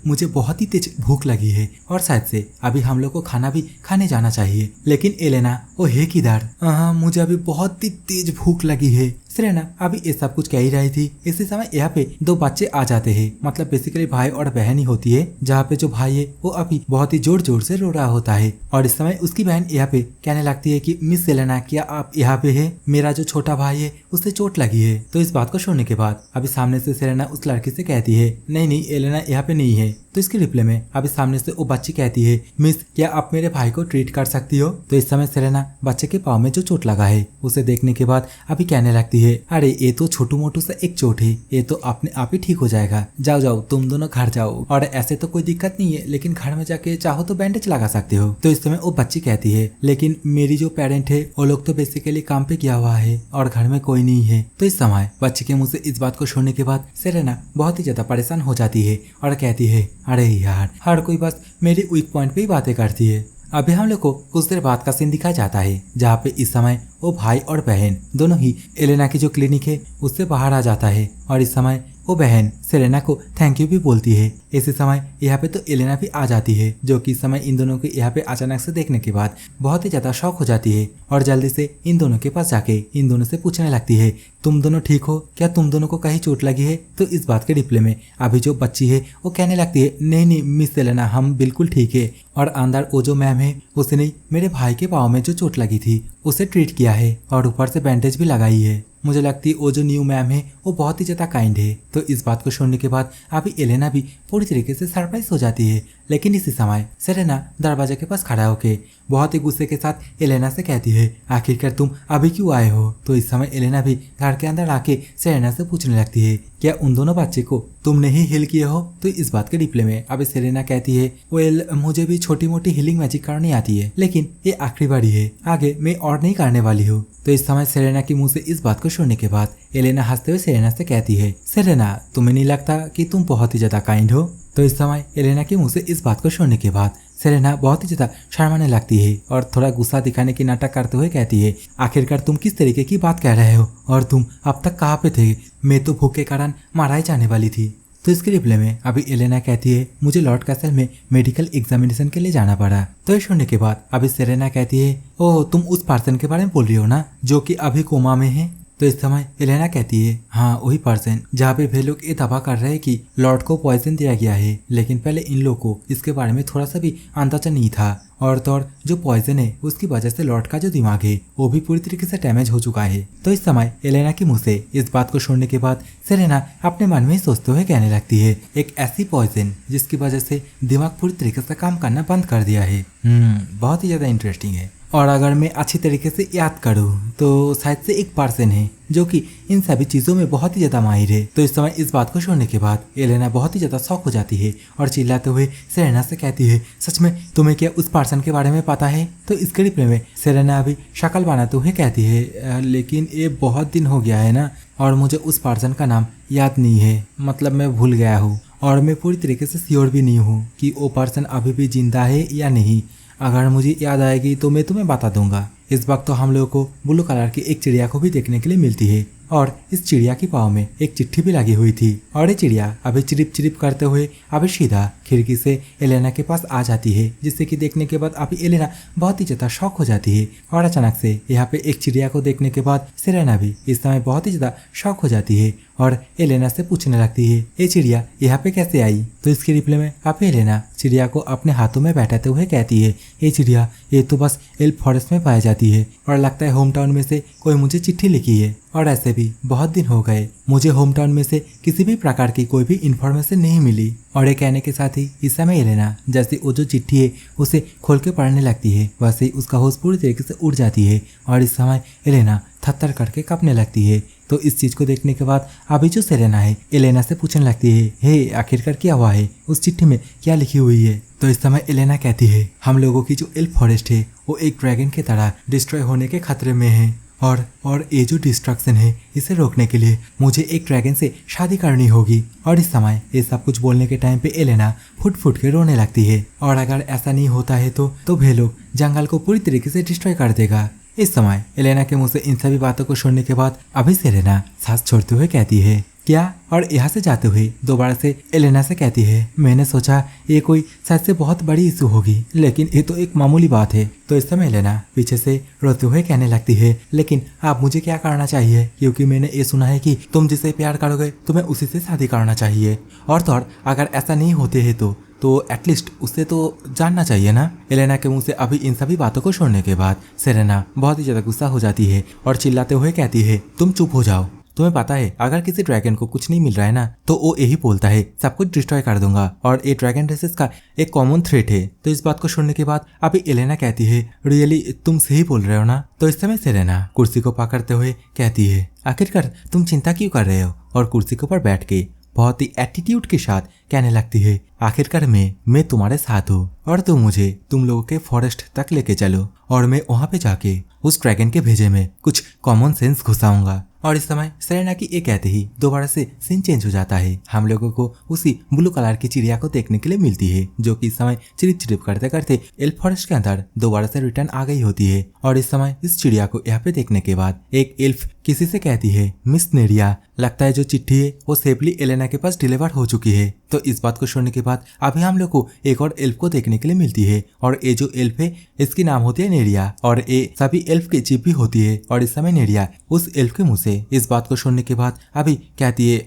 [SPEAKER 1] मुझे बहुत ही तेज भूख लगी है और शायद से अभी हम लोग को खाना भी खाने जाना चाहिए। लेकिन एलेना वो है किधर, मुझे अभी बहुत ही तेज भूख लगी है। सेलेना अभी ये सब कुछ कह ही रही थी, इसी समय यहाँ पे दो बच्चे आ जाते हैं। मतलब बेसिकली भाई और बहन ही होती है, जहाँ पे जो भाई है वो अभी बहुत ही जोर जोर से रो रहा होता है। और इस समय उसकी बहन यहाँ पे कहने लगती है कि मिस सेलेना, क्या आप यहाँ पे है? मेरा जो छोटा भाई है उससे चोट लगी है। तो इस बात को सुनने के बाद अभी सामने से सेलेना उस लड़की से कहती है, नहीं नहीं एलेना यहाँ पे नहीं है। तो इसके रिप्लाई में अभी सामने से वो बच्ची कहती है, मिस क्या आप मेरे भाई को ट्रीट कर सकती हो? तो इस समय सेलेना बच्चे के पाँव में जो चोट लगा है उसे देखने के बाद अभी कहने लगती है, अरे ये तो छोटू मोटू सा एक चोट है, ये तो अपने आप ही ठीक हो जाएगा। जाओ जाओ तुम दोनों घर जाओ, और ऐसे तो कोई दिक्कत नहीं है, लेकिन घर में जाके चाहो तो बैंडेज लगा सकते हो। तो इस समय वो बच्ची कहती है, लेकिन मेरी जो पेरेंट है वो लोग तो बेसिकली काम पे गया हुआ है और घर में कोई नहीं है। तो इस समय बच्ची के मुंह से इस बात को सुनने के बाद सेलेना बहुत ही ज्यादा परेशान हो जाती है और कहती है, अरे यार हर कोई बस मेरी वीक पॉइंट पे ही बातें करती है। अभी हम लोग को कुछ देर बाद का सीन दिखाया जाता है, जहाँ पे इस समय वो भाई और बहन दोनों ही एलेना की जो क्लिनिक है उससे बाहर आ जाता है। और इस समय वो बहन सेलेना को थैंक यू भी बोलती है। इसी समय यहाँ पे तो एलेना भी आ जाती है, जो कि इस समय इन दोनों के यहाँ पे अचानक से देखने के बाद बहुत ही ज्यादा शॉक हो जाती है और जल्दी से इन दोनों के पास जाके इन दोनों से पूछने लगती है, तुम दोनों ठीक हो? क्या तुम दोनों को कहीं चोट लगी है? तो इस बात के रिप्लाई में अभी जो बच्ची है वो कहने लगती है, नहीं नहीं मिस सेलेना हम बिल्कुल ठीक है, और अंदर वो जो मैम है उसने मेरे भाई के पाँव में जो चोट लगी थी उसे ट्रीट किया है और ऊपर से बैंडेज भी लगाई है। मुझे लगती है वो जो न्यू मैम है वो बहुत ही ज्यादा काइंड है। तो इस बात को सुनने के बाद अभी एलेना भी पूरी तरीके से सरप्राइज हो जाती है। लेकिन इसी समय सेलेना दरवाजे के पास खड़ा होके बहुत ही गुस्से के साथ एलेना से कहती है, आखिरकार तुम अभी क्यों आए हो? तो इस समय एलेना भी घर के अंदर आके सेलेना से पूछने लगती है, क्या उन दोनों बच्चे को तुमने ही हील किए हो? तो इस बात के रिप्लाई में अभी सेलेना कहती है, वेल मुझे भी छोटी मोटी हीलिंग मैजिक करनी आती है, लेकिन ये आखिरी बारी है, आगे मैं और नहीं करने वाली हूँ। तो इस समय सेलेना के मुंह से इस बात को सुनने के बाद एलेना हंसते हुए सेलेना से कहती है, सेलेना तुम्हें नहीं लगता कि तुम बहुत ही ज्यादा काइंड हो? तो इस समय एलेना के मुंह से इस बात को सुनने के बाद सेलेना बहुत ही ज्यादा शर्माने लगती है और थोड़ा गुस्सा दिखाने की नाटक करते हुए कहती है, आखिरकार तुम किस तरीके की बात कह रहे हो और तुम अब तक कहाँ पे थे? मैं तो भूख के कारण मारा ही जाने वाली थी। तो इसके रिप्लाई में अभी एलेना कहती है, मुझे लॉर्ड कैसल में मेडिकल एग्जामिनेशन के लिए जाना पड़ा। तो ये सुनने के बाद अभी सेलेना कहती है, ओह तुम उस पर्सन के बारे में बोल रही हो ना जो कि अभी कोमा में है? तो इस समय एलेना कहती है, हाँ वही पर्सन जहाँ पे वे लोग ये दावा कर रहे हैं कि लॉर्ड को पॉइजन दिया गया है, लेकिन पहले इन लोग को इसके बारे में थोड़ा सा भी अंदाजा नहीं था। और तो और जो पॉइजन है उसकी वजह से लॉर्ड का जो दिमाग है वो भी पूरी तरीके से डैमेज हो चुका है। तो इस समय एलेना के मुंह से इस बात को सुनने के बाद सेलेना अपने मन में ही सोचते हुए कहने लगती है, एक ऐसी पॉइजन जिसकी वजह से दिमाग पूरी तरीके से काम करना बंद कर दिया है। बहुत ही ज्यादा इंटरेस्टिंग है। और अगर मैं अच्छी तरीके से याद करूँ तो शायद से एक पर्सन है जो कि इन सभी चीज़ों में बहुत ही ज़्यादा माहिर है। तो इस समय इस बात को सुनने के बाद एलेना बहुत ही ज़्यादा शॉक हो जाती है और चिल्लाते हुए सेलेना से कहती है, सच में तुम्हें क्या उस पर्सन के बारे में पता है? तो इसके रिप्लाई में सेलेना अभी शक्ल बनाते हुए कहती है, लेकिन ये बहुत दिन हो गया है ना, और मुझे उस पर्सन का नाम याद नहीं है, मतलब मैं भूल गया हूँ और मैं पूरी तरीके से श्योर भी नहीं हूँ कि वो पर्सन अभी भी जिंदा है या नहीं। अगर मुझे याद आएगी तो मैं तुम्हें बता दूंगा। इस वक्त तो हम लोगों को ब्लू कलर की एक चिड़िया को भी देखने के लिए मिलती है और इस चिड़िया की पाँव में एक चिट्ठी भी लगी हुई थी और ये चिड़िया अभी चिरिप चिरिप करते हुए अभी सीधा खिड़की से एलेना के पास आ जाती है, जिससे कि देखने के बाद अभी एलेना बहुत ही ज्यादा शॉक हो जाती है। और अचानक से यहाँ पे एक चिड़िया को देखने के बाद सेलेना भी इस समय बहुत ही ज्यादा शॉक हो जाती है और एलेना से पूछने लगती है, ये चिड़िया यहाँ पे कैसे आई? तो इसके रिप्लाई में अब एलेना चिड़िया को अपने हाथों में बैठाते हुए कहती है, ये चिड़िया ये तो बस एल्फ फॉरेस्ट में पाई जाती है और लगता है होम टाउन में से कोई मुझे चिट्ठी लिखी है, और ऐसे भी बहुत दिन हो गए मुझे होम टाउन में से किसी भी प्रकार की कोई भी इन्फॉर्मेशन नहीं मिली। और ये कहने के साथ ही इस समय एलेना जैसे वो जो चिट्ठी है उसे खोल के पढ़ने लगती है, वैसे ही उसका होश पूरी तरीके से उड़ जाती है और इस समय एलेना थर-थर करके कांपने लगती है। तो इस चीज को देखने के बाद अभी जो सेलेना है एलेना से पूछने लगती है, हे आखिरकार क्या हुआ है? उस चिट्ठी में क्या लिखी हुई है? तो इस समय एलेना कहती है, हम लोगों की जो एल्फ फॉरेस्ट है वो एक ड्रैगन की तरह डिस्ट्रॉय होने के खतरे में है और ये जो डिस्ट्रक्शन है इसे रोकने के लिए मुझे एक ड्रैगन से शादी करनी होगी। और इस समय ये सब कुछ बोलने के टाइम पे एलेना फुट फुट के रोने लगती है और अगर ऐसा नहीं होता है तो वे लोग जंगल को पूरी तरीके से डिस्ट्रॉय कर देगा। इस समय एलेना के मुंह से इन सभी बातों को सुनने के बाद अभी सेलेना सांस छोड़ते हुए कहती है, क्या? और यहाँ से जाते हुए दोबारा से एलेना से कहती है, मैंने सोचा ये कोई शायद से बहुत बड़ी इशू होगी, लेकिन ये तो एक मामूली बात है। तो इस समय एलेना पीछे से रोते हुए कहने लगती है, लेकिन आप मुझे क्या करना चाहिए, क्योंकि मैंने ये सुना है कि तुम जिसे प्यार करोगे तुम्हें उसी से शादी करना चाहिए, और तो और अगर ऐसा नहीं होते है तो एटलीस्ट उससे तो जानना चाहिए ना। एलेना के मुंह से अभी इन सभी बातों को छोड़ने के बाद सेरेना बहुत ही ज्यादा गुस्सा हो जाती है और चिल्लाते हुए कहती है, तुम चुप हो जाओ। तुम्हें पता है अगर किसी ड्रैगन को कुछ नहीं मिल रहा है ना तो वो यही बोलता है सब कुछ डिस्ट्रॉय कर दूंगा, और ये ड्रैगन रेसेस का एक कॉमन थ्रेट है। तो इस बात को सुनने के बाद अभी एलेना कहती है, रियली तुम सही बोल रहे हो ना। तो इस समय सेरेना कुर्सी को पकड़ते हुए कहती है, आखिरकार तुम चिंता क्यों कर रहे हो, और कुर्सी के ऊपर बैठ के बहुत ही एटीट्यूड के साथ कहने लगती है, आखिरकार मैं तुम्हारे साथ हूँ और तुम मुझे तुम लोगों के फॉरेस्ट तक लेके चलो और मैं वहां पे जाके उस ड्रैगन के भेजे में कुछ कॉमन सेंस घुसाऊंगा। और इस समय सेरेना की ये कहते ही दोबारा से सीन चेंज हो जाता है। हम लोगों को उसी ब्लू कलर की चिड़िया को देखने के लिए मिलती है, जो कि इस समय चिरिप चिरिप करते करते एल्फ फॉरेस्ट के अंदर दोबारा से रिटर्न आ गई होती है। और इस समय इस चिड़िया को यहाँ पे देखने के बाद एक एल्फ किसी से कहती है, मिस नेरिया, लगता है जो चिट्ठी है वो सेफली एलेना के पास डिलीवर हो चुकी है। तो इस बात को सुनने के बाद अभी हम लोग को एक और एल्फ को देखने के लिए मिलती है, और ये जो एल्फ है इसकी नाम होती है नेरिया, और ये सभी एल्फ की चीफ भी होती है। और इस समय नेरिया उस एल्फ के मुंह से इस बात को सुनने के बाद अभी कहती है,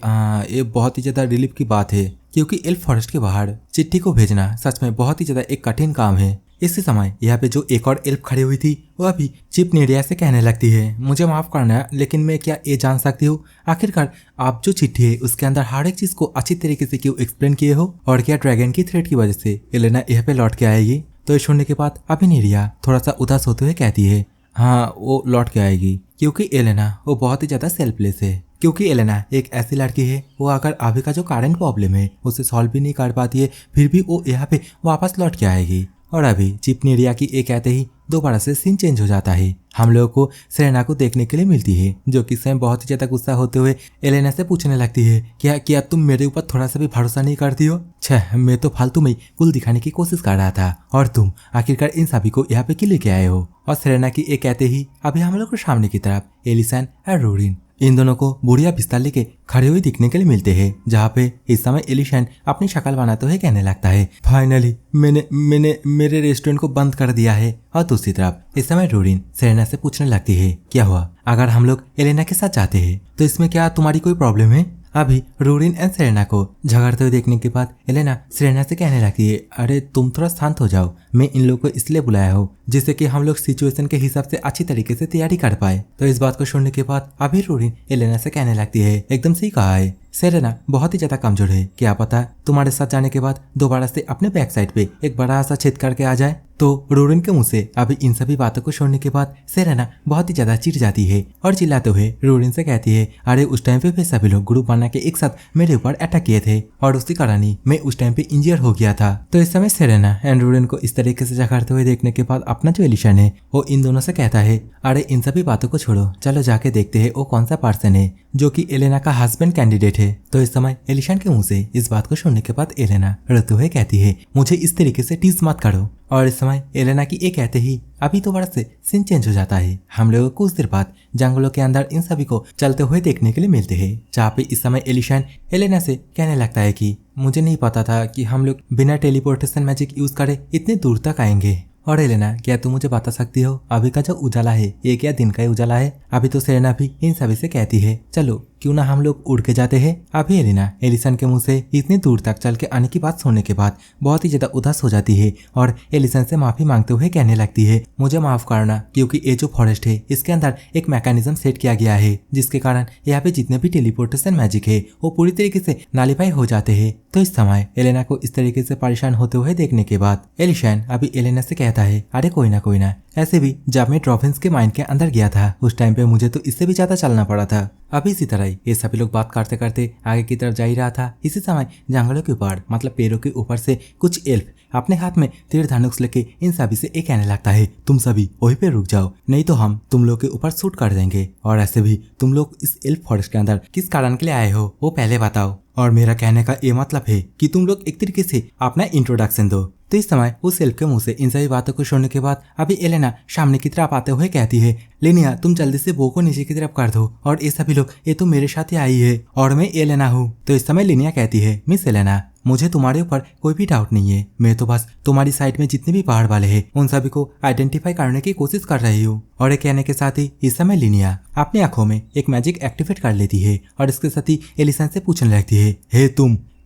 [SPEAKER 1] ये बहुत ही ज्यादा रिलीफ की बात है, क्योंकि एल्फ फॉरेस्ट के बाहर चिट्ठी को भेजना सच में बहुत ही ज्यादा एक कठिन काम है। इसी समय यहाँ पे जो एक और एल्फ खड़ी हुई थी वो अभी चिप नेरिया से कहने लगती है, मुझे माफ करना, लेकिन मैं क्या ये जान सकती हूँ आखिरकार आप जो चिट्ठी है उसके अंदर हर एक चीज को अच्छी तरीके से क्यों एक्सप्लेन किए हो, और क्या ड्रैगन की थ्रेट की वजह से एलेना यहाँ पे लौट के आएगी। तो ये सुनने के बाद अभी नेरिया थोड़ा सा उदास होते हुए कहती है, हाँ वो लौट के आएगी, क्योंकि एलेना वो बहुत ही ज्यादा सेल्फलेस है, क्योंकि एलेना एक ऐसी लड़की है वो अगर अभी का जो करंट प्रॉब्लम है उसे सॉल्व भी नहीं कर पाती है, फिर भी वो यहाँ पे वापस लौट के आएगी। और अभी चिप नेरिया की एक कहते ही दोबारा से सीन चेंज हो जाता है। हम लोगों को सेरेना को देखने के लिए मिलती है, जो कि स्वयं बहुत ही ज्यादा गुस्सा होते हुए एलेना से पूछने लगती है, क्या तुम मेरे ऊपर थोड़ा सा भी भरोसा नहीं करती हो? छह, मैं तो फालतू में कुल दिखाने की कोशिश कर रहा था, और तुम आखिरकार इन सभी को यहाँ पे क्यों लेके आए हो? और सेरेना की एक कहते ही अभी हम लोग को सामने की तरफ एलिसन और रोरिन इन दोनों को बुढ़िया बिस्तर लेके खड़े हुए दिखने के लिए मिलते हैं, जहाँ पे इस समय एलिशन अपनी शक्ल बनाते हुए कहने लगता है, फाइनली मैंने मेरे रेस्टोरेंट को बंद कर दिया है। और दूसरी तरफ इस समय रोरिन सेरेना से पूछने लगती है, क्या हुआ अगर हम लोग एलेना के साथ जाते हैं तो इसमें क्या तुम्हारी कोई प्रॉब्लम है? अभी रोरिन एंड सेरेना को झगड़ते हुए देखने के बाद एलेना सेरेना से कहने लगती है, अरे तुम थोड़ा शांत हो जाओ, मैं इन लोगों को इसलिए बुलाया हूँ जिससे कि हम लोग सिचुएशन के हिसाब से अच्छी तरीके से तैयारी कर पाए। तो इस बात को सुनने के बाद अभी रोरिन एलेना से कहने लगती है, एकदम सही कहा है, सेरेना बहुत ही ज्यादा कमजोर है, क्या पता तुम्हारे साथ जाने के बाद दोबारा से अपने बैक साइड पे एक बड़ा सा छेद करके आ जाए। तो रोरिन के मुंह से अभी इन सभी बातों को सुनने के बाद सेरेना बहुत ही ज्यादा चिढ़ जाती है और चिल्लाते हुए रोरिन से कहती है, अरे उस टाइम पे सभी लोग ग्रुप बना के एक साथ मेरे ऊपर अटैक किए थे और उसी कारण ही मैं उस टाइम पे इंजर हो गया था। तो इस समय सेरेना एंड रोरिन को इस तरीके से झगड़ते हुए देखने के बाद अपना जो एलिशन है वो इन दोनों से कहता है, अरे इन सभी बातों को छोड़ो, चलो जाके देखते हैं वो कौन सा पर्सन है जो कि एलेना का हस्बैंड कैंडिडेट है। तो इस समय एलिशन के मुंह से इस बात को सुनने के बाद एलेना रोते हुए कहती है, मुझे इस तरीके से टीज मत करो। और इस समय एलेना की ये कहते ही अभी तो बड़ा से सीन चेंज हो जाता है। हम लोग कुछ देर बाद जंगलों के अंदर इन सभी को चलते हुए देखने के लिए मिलते हैं, जहाँ पे इस समय एलिशन एलेना से कहने लगता है कि मुझे नहीं पता था कि हम लोग बिना टेलीपोर्टेशन मैजिक यूज करे इतने दूर तक आएंगे। और एलेना, क्या तुम मुझे बता सकती हो अभी का जो उजाला है ये क्या दिन का ही उजाला है? अभी तो सेरेना भी इन सभी से कहती है, चलो क्यों ना हम लोग उड़ के जाते हैं। अभी एलिना एलिसन के मुंह से इतनी दूर तक चल के आने की बात सुनने के बाद बहुत ही ज्यादा उदास हो जाती है और एलिसन से माफी मांगते हुए कहने लगती है, मुझे माफ करना, क्योंकि ये जो फॉरेस्ट है इसके अंदर एक मैकेनिज्म सेट किया गया है जिसके कारण यहाँ पे जितने भी टेलीपोर्टेशन मैजिक है वो पूरी तरीके से नालीफाई हो जाते हैं। तो इस समय एलेना को इस तरीके से परेशान होते हुए देखने के बाद एलिशन अभी एलेना से कहता है, अरे कोई ना, ऐसे भी जब मैं ड्रॉफिन्स के माइंड के अंदर गया था उस टाइम पे मुझे तो इससे भी ज्यादा चलना पड़ा था। अभी इसी तरह ये सभी लोग बात करते करते आगे की तरफ जा ही रहा था। इसी समय जंगलों के ऊपर मतलब पेड़ों के ऊपर से कुछ एल्फ अपने हाथ में तीर धनुष लेके इन सभी से एक कहने लगता है, तुम सभी वहीं पे रुक जाओ, नहीं तो हम तुम लोग के ऊपर शूट कर देंगे। और ऐसे भी तुम लोग इस एल्फ फॉरेस्ट के अंदर किस कारण के लिए आए हो वो पहले बताओ। और मेरा कहने का ये मतलब है कि तुम लोग एक तरीके से अपना इंट्रोडक्शन दो। तो इस समय उस एल्फ के मुंह से इन सभी बातों को सुनने के बाद अभी एलेना सामने की तरफ आते हुए कहती है, लिनिया तुम जल्दी से बो को नीचे की तरफ कर दो और ये सभी लोग ये तो मेरे साथ ही आई है और मैं एलेना हूँ। तो इस समय लिनिया कहती है, मिस एलेना मुझे तुम्हारे ऊपर कोई भी डाउट नहीं है, मैं तो बस तुम्हारी साइड में जितने भी पहाड़ वाले हैं उन सभी को आइडेंटिफाई करने की कोशिश कर रही हूँ। और ये कहने के साथ ही इस समय लिनिया अपनी आंखों में एक मैजिक एक्टिवेट कर लेती है और इसके साथ ही एलिसन से पूछने लगती है, हे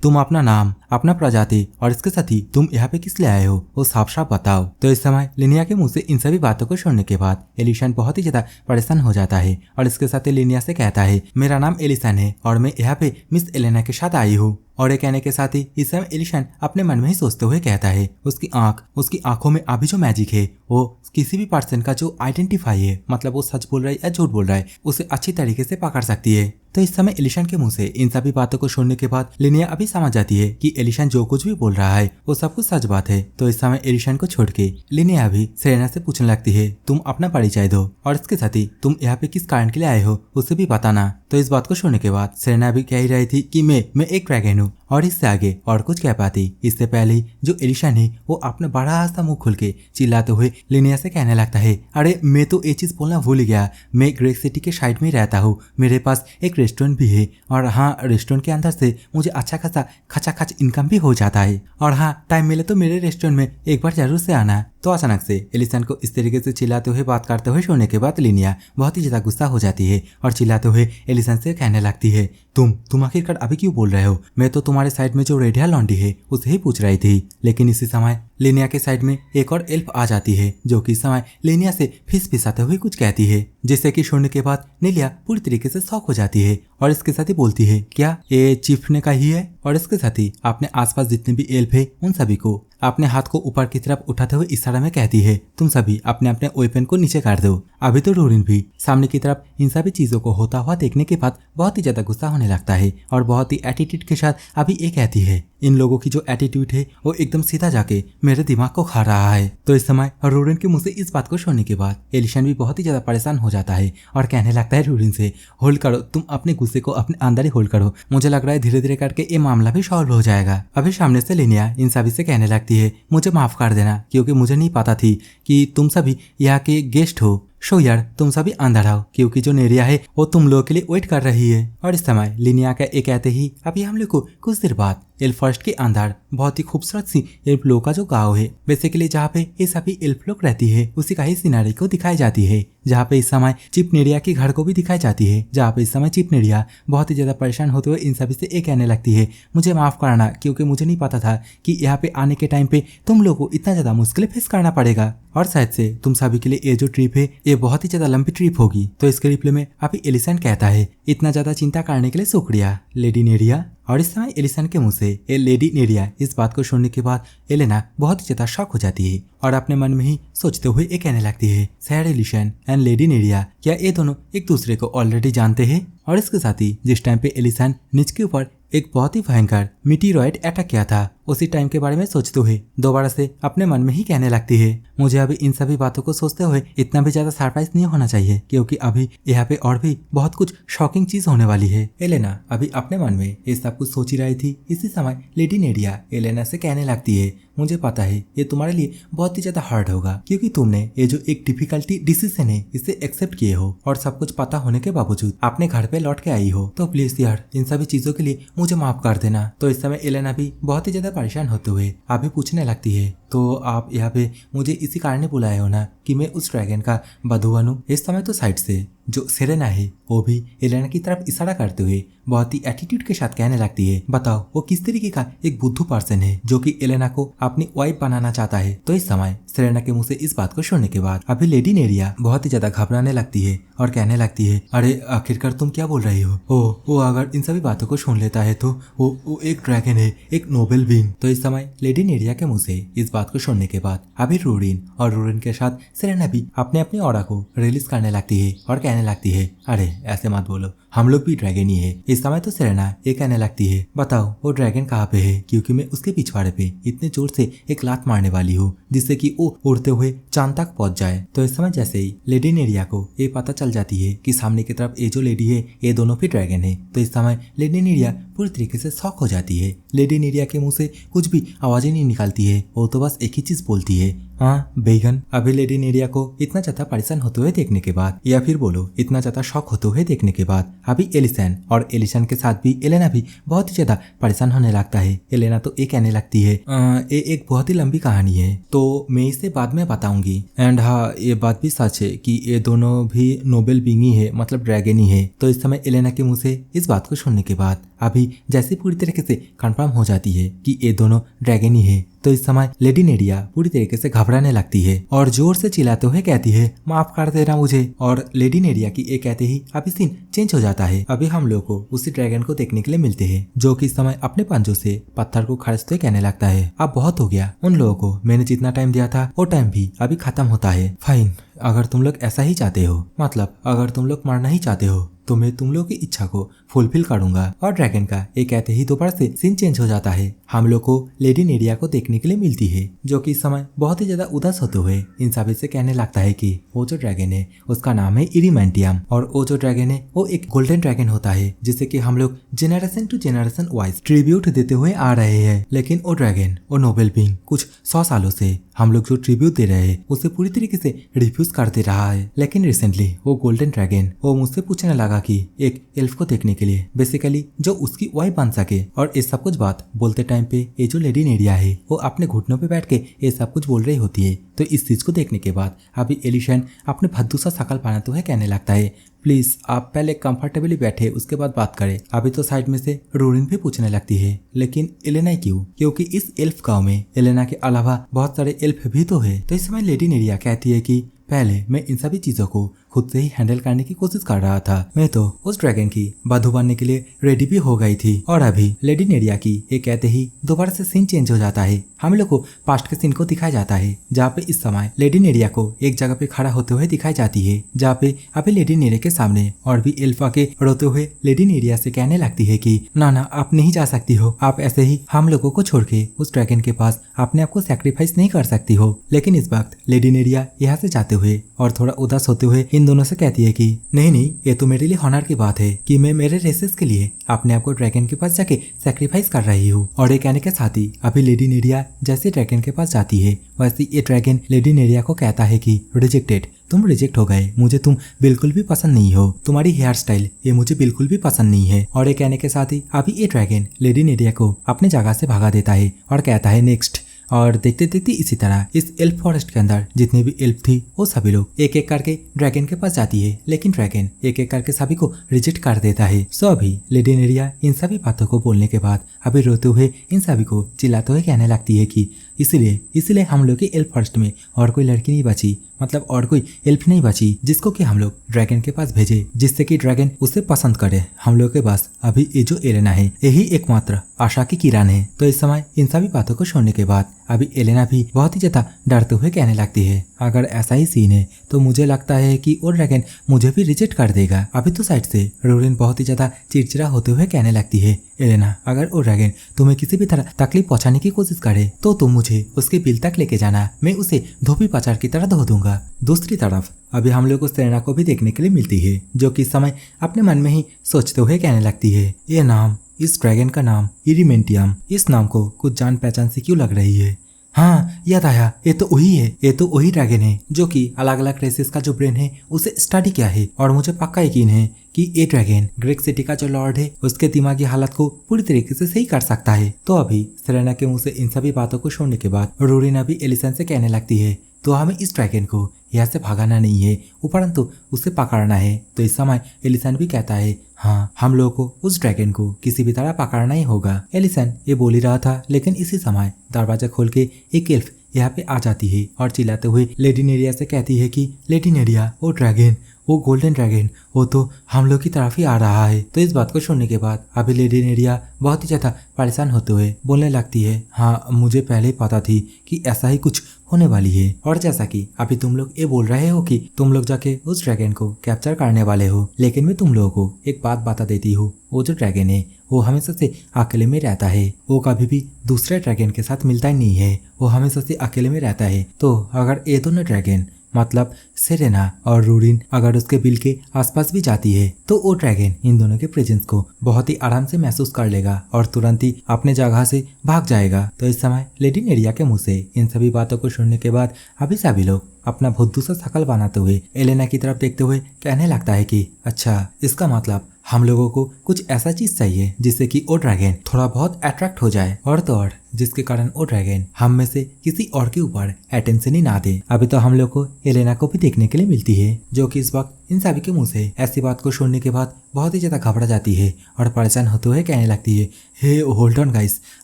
[SPEAKER 1] तुम अपना नाम, अपना प्रजाति और इसके साथ ही तुम यहाँ पे किस लिए आए हो वो साफ साफ बताओ। तो इस समय लिनिया के मुंह से इन सभी बातों को सुनने के बाद एलिसन बहुत ही ज्यादा परेशान हो जाता है और इसके साथ ही लिनिया से कहता है, मेरा नाम एलिसन है और मैं यहाँ पे मिस एलेना के साथ आई हूँ। और ये कहने के साथ ही इस समय एलिसन अपने मन में ही सोचते हुए कहता है, उसकी आंखों में अभी जो मैजिक है वो किसी भी पर्सन का जो आइडेंटिफाई है, मतलब वो सच बोल रहा है या झूठ बोल रहा है, उसे अच्छी तरीके से पकड़ सकती है। तो इस समय एलिसन के मुंह से इन सभी बातों को सुनने के बाद लिनिया अभी समझ जाती है कि एलिसन जो कुछ भी बोल रहा है वो सब कुछ सच बात है। तो इस समय एलिसन को छोड़ के लिनिया अभी सेरेना से पूछने लगती है, तुम अपना परिचय दो और इसके साथ ही तुम यहाँ पे किस कारण के लिए आए हो उसे भी बताना। तो इस बात को सुनने के बाद सेरेना भी कह ही रही थी कि मैं एक ड्रैगन हूँ और इससे आगे और कुछ कह पाती। इससे पहले जो एलिसन है वो अपना बड़ा सा मुंह खुल के चिल्लाते हुए लिनिया से कहने लगता है, अरे मैं तो ये चीज बोलना भूल गया, मैं ग्रेक सिटी के साइड में ही रहता हूँ, मेरे पास एक रेस्टोरेंट भी है और हाँ रेस्टोरेंट के अंदर से मुझे अच्छा खासा खचाखच इनकम भी हो जाता है और हाँ टाइम मिले तो मेरे रेस्टोरेंट में एक बार जरूर से आना। तो अचानक से एलिसन को इस तरीके से चिल्लाते हुए बात करते हुए सुनने के बाद लिनिया बहुत ही ज्यादा गुस्सा हो जाती है और चिल्लाते हुए एलिसन से कहने लगती है, तुम आखिरकार अभी क्यों बोल रहे हो, मैं तो तुम्हारे साइड में जो रेड हेयर लॉन्डी है उसे ही पूछ रही थी। लेकिन इसी समय लिनिया के साइड में एक और एल्फ आ जाती है जो कि इस समय लिनिया से फिसफिसाते हुए कुछ कहती है, जिससे कि सुनने के बाद लिनिया पूरी तरीके से शॉक हो जाती है और इसके साथ ही बोलती है, क्या ये चीफ ने का ही है। और इसके साथ ही अपने आसपास जितने भी एल्फ है उन सभी को अपने हाथ को ऊपर की तरफ उठाते हुए इशारा में कहती है, तुम सभी अपने अपने वेपन को नीचे कर दो। अभी तो रूरिन भी सामने की तरफ इन सभी चीजों को होता हुआ देखने के बाद बहुत ही ज्यादा गुस्सा होने लगता है और बहुत ही एटीट्यूड के साथ अभी ये कहती है, इन लोगों की जो एटीट्यूड है वो एकदम सीधा जाके मेरे दिमाग को खा रहा है। तो इस समय रूरिन के मुंह से इस बात को सुनने के बाद एलिसन भी बहुत ही ज्यादा परेशान हो जाता है और कहने लगता है रूरिन से, होल्ड करो, तुम अपने गुस्से को अपने अंदर ही होल्ड करो, मुझे लग रहा है धीरे धीरे करके ये मामला भी सॉल्व हो जाएगा। अभी सामने से लिनिया इन सभी से कहने लगती है, मुझे माफ कर देना क्योंकि मुझे नहीं पता थी कि तुम सभी यहाँ के गेस्ट हो। शो यार तुम सभी अंदर आओ क्योंकि जो नेरिया है वो तुम लोगों के लिए वेट कर रही है। और इस समय लिनिया का ये कहते ही अभी हम लोग को कुछ देर बाद एल्फ फॉरेस्ट के अंदर बहुत ही खूबसूरत सी एल्फ लोग का जो गांव है, बेसिकली जहाँ पे ये सभी एल्फ लोग रहती है, उसी का ही सिनारी को दिखाई जाती है। जहाँ पे इस समय चिप नेरिया के घर को भी दिखाई जाती है, जहाँ पे इस समय चिप नेरिया बहुत ही ज्यादा परेशान होते हुए इन सभी से ये कहने लगती है, मुझे माफ करना क्योंकि मुझे नहीं पता था कि यहाँ पे आने के टाइम पे तुम लोगों को इतना ज्यादा मुश्किलें फेस करना पड़ेगा और शायद से तुम सभी के लिए ये जो ट्रिप है ये बहुत ही ज्यादा लंबी ट्रिप होगी। तो इसके रिप्लाई में अभी एलिसन कहता है, इतना ज्यादा चिंता करने के लिए शुक्रिया लेडी नेरिया। और इस समय एलिसन के मुंह से ये लेडी नेरिया इस बात को सुनने के बाद एलेना बहुत ही ज्यादा शॉक हो जाती है और अपने मन में ही सोचते हुए ये कहने लगती है, सर एलिसन एंड लेडी नेरिया क्या ये दोनों एक दूसरे को ऑलरेडी जानते हैं। और इसके साथ ही जिस टाइम पे एलिसन नीचे के ऊपर एक बहुत ही भयंकर मीटीरॉइड अटैक किया था उसी टाइम के बारे में सोचते हुए दोबारा से अपने मन में ही कहने लगती है, मुझे अभी इन सभी बातों को सोचते हुए इतना भी ज्यादा सरप्राइज नहीं होना चाहिए क्योंकि अभी यहाँ पे और भी बहुत कुछ शॉकिंग चीज होने वाली है। एलेना अभी अपने मन में ये सब कुछ सोच ही रही थी। इसी समय लेडी नेरिया एलेना से कहने लगती है, मुझे पता है ये तुम्हारे लिए बहुत ही ज्यादा हार्ड होगा क्योंकि तुमने ये जो एक डिफिकल्टी डिसीजन है इसे एक्सेप्ट किए हो और सब कुछ पता होने के बावजूद अपने घर पे लौट के आई हो। तो प्लीज यार इन सभी चीजों के लिए मुझे माफ कर देना। तो इस समय एलेना भी बहुत ही ज्यादा परेशान होते हुए अभी पूछने लगती है, तो आप यहाँ पे मुझे इसी कारण बुलाए हो ना कि मैं उस ड्रैगन का बधू बनूं। इस समय तो साइड से जो सेरेना है वो भी एलेना की तरफ इशारा करते हुए बहुत ही एटीट्यूड के साथ कहने लगती है, बताओ वो किस तरीके का एक बुद्धू पर्सन है जो कि एलेना को अपनी वाइफ बनाना चाहता है। तो इस समय सेरेना के मुंह से इस बात को सुनने के बाद अभी लेडी नेरिया बहुत ही ज्यादा घबराने लगती है और कहने लगती है, अरे आखिरकार तुम क्या बोल रही हो, वो अगर इन सभी बातों को सुन लेता है तो वो एक ड्रैगन है, एक नोबेल बीइंग। तो इस समय लेडी नेरिया के मुंह से इस बात को सुनने के बाद अभी रूरिन के साथ सेरेना भी अपने अपने ऑरा को रिलीज करने लगती है और कहने लगती है, अरे ऐसे मत बोलो, हम लोग भी ड्रैगन ही है। इस समय तो सेरेना ये कहने लगती है, बताओ वो ड्रैगन कहाँ पे है क्योंकि मैं उसके पिछवाड़े पे इतने जोर से एक लात मारने वाली हूँ जिससे कि वो उड़ते हुए चांद तक पहुंच जाए। तो इस समय जैसे ही लेडी नेरिया को ये पता चल जाती है कि सामने की तरफ ये जो लेडी है ये दोनों भी ड्रैगन है, तो इस समय लेडी नेरिया पूरी तरीके से शॉक हो जाती है। लेडी नेरिया के मुंह से कुछ भी आवाजें नहीं निकलती है, वो तो बस बस एक ही चीज बोलती है, हाँ बेगन। अभी लेडी नेरिया को इतना ज्यादा परेशान होते हुए देखने के बाद, या फिर बोलो इतना ज्यादा शॉक होते हुए देखने के बाद, अभी एलिसन और एलिसन के साथ भी एलेना भी बहुत ही ज्यादा परेशान होने लगता है। एलेना तो ये कहने लगती है ये एक बहुत ही लंबी कहानी है, तो मैं इसे बाद में बताऊंगी। एंड हाँ, ये बात भी सच है कि ये दोनों भी नोबेल बींग ही है, मतलब ड्रैगन ही है। तो इस समय एलेना के मुंह से इस बात को सुनने के बाद अभी जैसे पूरी तरीके से कंफर्म हो जाती है कि ये दोनों ड्रैगन ही है, तो इस समय लेडी नेरिया पूरी तरीके से घबराने लगती है और जोर से चिल्लाते हुए कहती है, माफ कर देना मुझे। और लेडी नेरिया की ये कहते ही अभी सीन चेंज हो जाता है। अभी हम लोग को उसी ड्रैगन को देखने के लिए मिलते हैं, जो कि इस समय अपने पंजों से पत्थर को खड़चते कहने लगता है, अब बहुत हो गया, उन लोगों को मैंने जितना टाइम दिया था वो टाइम भी अभी खत्म होता है। फाइन, अगर तुम लोग ऐसा ही चाहते हो, मतलब अगर तुम लोग मरना ही चाहते हो, तो मैं तुम लोग की इच्छा को फुलफिल करूंगा। और ड्रैगन का ये कहते ही दोबारा से सीन चेंज हो जाता है। हम लोग को लेडी नेरिया को देखने के लिए मिलती है, जो कि इस समय बहुत ही ज्यादा उदास होते हुए इन सभी से कहने लगता है कि वो जो ड्रैगन है उसका नाम है इरीमेंटियम, और वो जो ड्रैगन है वो एक गोल्डन ड्रैगन होता है, जिसे कि हम लोग generation to generation wise tribute देते हुए आ रहे हैं। लेकिन वो ड्रैगन, वो नोबेल बींग कुछ 100 सालों से हम लोग जो ट्रिब्यूट दे रहे हैं उसे पूरी तरीके से रिफ्यूज करते रहा है। लेकिन रिसेंटली वो गोल्डन ड्रैगन वो मुझसे पूछने लगा कि एक एल्फ को देखने के लिए, बेसिकली जो उसकी वाइफ बन सके। और ये सब कुछ बात बोलते टाइम पे ये जो लेडी नेरिया है वो अपने घुटनों पे बैठ के ये सब कुछ बोल रही होती है। तो इस चीज को देखने के बाद अभी एलिशन अपने भद्दू सा शकल बनाते हुए कहने लगता है, प्लीज आप पहले कंफर्टेबली बैठे उसके बाद बात करें। अभी तो साइड में से रूरिन भी पूछने लगती है, लेकिन एलेना क्यों? क्योंकि इस एल्फ गांव में एलेना के अलावा बहुत सारे एल्फ भी तो है। तो इस समय लेडी नेरिया कहती है कि पहले मैं इन सभी चीजों को खुद से ही हैंडल करने की कोशिश कर रहा था, मैं तो उस ड्रैगन की बधू बनने के लिए रेडी भी हो गई थी। और अभी लेडी नेरिया की ये कहते ही दोबारा से सीन चेंज हो जाता है। हम लोग को पास्ट के सीन को दिखाया जाता है, जहाँ पे इस समय लेडी नेरिया को एक जगह पे खड़ा होते हुए दिखाई जाती है, जहाँ पे अभी लेडी नेरिया के सामने और भी एल्फ आके रोते हुए लेडी नेरिया से कहने लगती है कि ना आप नहीं जा सकती हो, आप ऐसे ही हम लोगों को छोड़ के उस ड्रैगन के पास अपने आप को सैक्रिफाइस नहीं कर सकती हो। लेकिन इस वक्त लेडी नेरिया यहाँ से जाते हुए और थोड़ा उदास होते हुए इन दोनों से कहती है कि नहीं, ये तो मेरे लिए हॉनर की बात है कि मैं मेरे रेसेस के लिए अपने आप को ड्रैगन के पास जाके सैक्रिफाइस कर रही हूँ। और ये कहने के साथ ही अभी लेडी नेरिया जैसे ड्रैगन के पास जाती है, वैसे ये ड्रैगन लेडी नेरिया को कहता है कि रिजेक्टेड, तुम रिजेक्ट हो गए, मुझे तुम बिल्कुल भी पसंद नहीं हो, तुम्हारी हेयर स्टाइल ये मुझे बिल्कुल भी पसंद नहीं है। और ये कहने के साथ ही अभी ये ड्रैगन लेडी नेरिया को अपने जगह से भगा देता है और कहता है नेक्स्ट। और देखते देखते इसी तरह इस एल्फ फॉरेस्ट के अंदर जितने भी एल्फ थी वो सभी लोग एक एक करके ड्रैगन के पास जाती है, लेकिन ड्रैगन एक एक करके सभी को रिजेक्ट कर देता है। सो अभी लेडी नेरिया इन सभी बातों को बोलने के बाद अभी रोते हुए इन सभी को चिल्लाते हुए कहने लगती है कि इसलिए हम लोग के एल्फ फॉरेस्ट में और कोई लड़की नहीं बची, मतलब और कोई एल्फ नहीं बची जिसको कि हम लोग ड्रैगन के पास भेजे, जिससे कि ड्रैगन उसे पसंद करे। हम लोग के पास अभी ये जो एलेना है यही एकमात्र आशा की किरण है। तो इस समय इन सभी बातों को सुनने के बाद अभी एलेना भी बहुत ही ज्यादा डरते हुए कहने लगती है, अगर ऐसा ही सीन है तो मुझे लगता है कि वो ड्रैगन मुझे भी रिजेक्ट कर देगा। अभी तो साइड से रूरिन बहुत ही ज्यादा चिड़चिड़ा होते हुए कहने लगती है, एलेना अगर वो ड्रैगन तुम्हें किसी भी तरह तकलीफ पहुंचाने की कोशिश करे तो तुम मुझे उसके बिल तक लेके जाना, मैं उसे धोबी पचार की तरह धो दूंगा। दूसरी तरफ अभी हम लोग को सेरेना को भी देखने के लिए मिलती है, जो कि समय अपने मन में ही सोचते हुए कहने लगती है, ये नाम, इस ड्रैगन का नाम इरीमेंटियम, इस नाम को कुछ जान पहचान से क्यों लग रही है। हाँ याद आया, ये तो वही ड्रैगन है जो कि अलग अलग रेसेस का जो ब्रेन है उसे स्टडी किया है। और मुझे पक्का यकीन है कि ये ड्रैगन ग्रेक सिटी का जो लॉर्ड है उसके दिमागी हालत को पूरी तरीके से सही कर सकता है। तो अभी सेरेना के मुंह से इन सभी बातों को सुनने के बाद रूरिन अभी एलिसन से कहने लगती है, तो हमें इस ड्रैगन को यहाँ से भगाना नहीं है, उपरंतु उसे पकड़ना है। तो इस समय एलिसन भी कहता है, हाँ हम लोगों को उस ड्रैगन को किसी भी तरह पकड़ना ही होगा। एलिसन ये बोल ही रहा था, लेकिन इसी समय दरवाजा खोल के एक एल्फ यहाँ पे आ जाती है और चिल्लाते हुए लेडी नेरिया से कहती है कि लेडी नेरिया, वो ड्रैगन, वो गोल्डन ड्रैगन, वो तो हम लोग की तरफ ही आ रहा है। तो इस बात को सुनने के बाद अभी लेडी नेरिया बहुत ही ज्यादा परेशान होते हुए बोलने लगती है, हाँ मुझे पहले ही पता थी कि ऐसा ही कुछ होने वाली है। और जैसा कि अभी तुम लोग ये बोल रहे हो कि तुम लोग जाके उस ड्रैगन को कैप्चर करने वाले हो, लेकिन मैं तुम लोगों को एक बात बता देती हूँ, वो जो ड्रैगन है वो हमेशा से अकेले में रहता है, वो कभी भी दूसरे ड्रैगन के साथ मिलता ही नहीं है, वो हमेशा से अकेले में रहता है। तो अगर ये दोनों ड्रैगन मतलब सेरेना और रूरिन अगर उसके बिल के आसपास भी जाती है तो वो ड्रैगन इन दोनों के प्रेजेंस को बहुत ही आराम से महसूस कर लेगा और तुरंत ही अपने जगह से भाग जाएगा। तो इस समय लेडी नेरिया के मुंह से इन सभी बातों को सुनने के बाद अभी सभी लोग अपना भुद्धू सा शकल बनाते हुए एलेना की तरफ देखते हुए कहने लगता है कि अच्छा, इसका मतलब हम लोगों को कुछ ऐसा चीज चाहिए जिससे कि वो ड्रैगन थोड़ा बहुत अट्रैक्ट हो जाए और तो और जिसके कारण वो ड्रैगन हम में से किसी और के ऊपर अटेंशन ही ना दे। अभी तो हम लोग को एलेना को भी देखने के लिए मिलती है जो कि इस वक्त इन सभी के मुंह से ऐसी बात को सुनने के बाद बहुत ही ज्यादा घबरा जाती है और परेशान होते हुए कहने लगती है, हे होल्ड ऑन गाइस,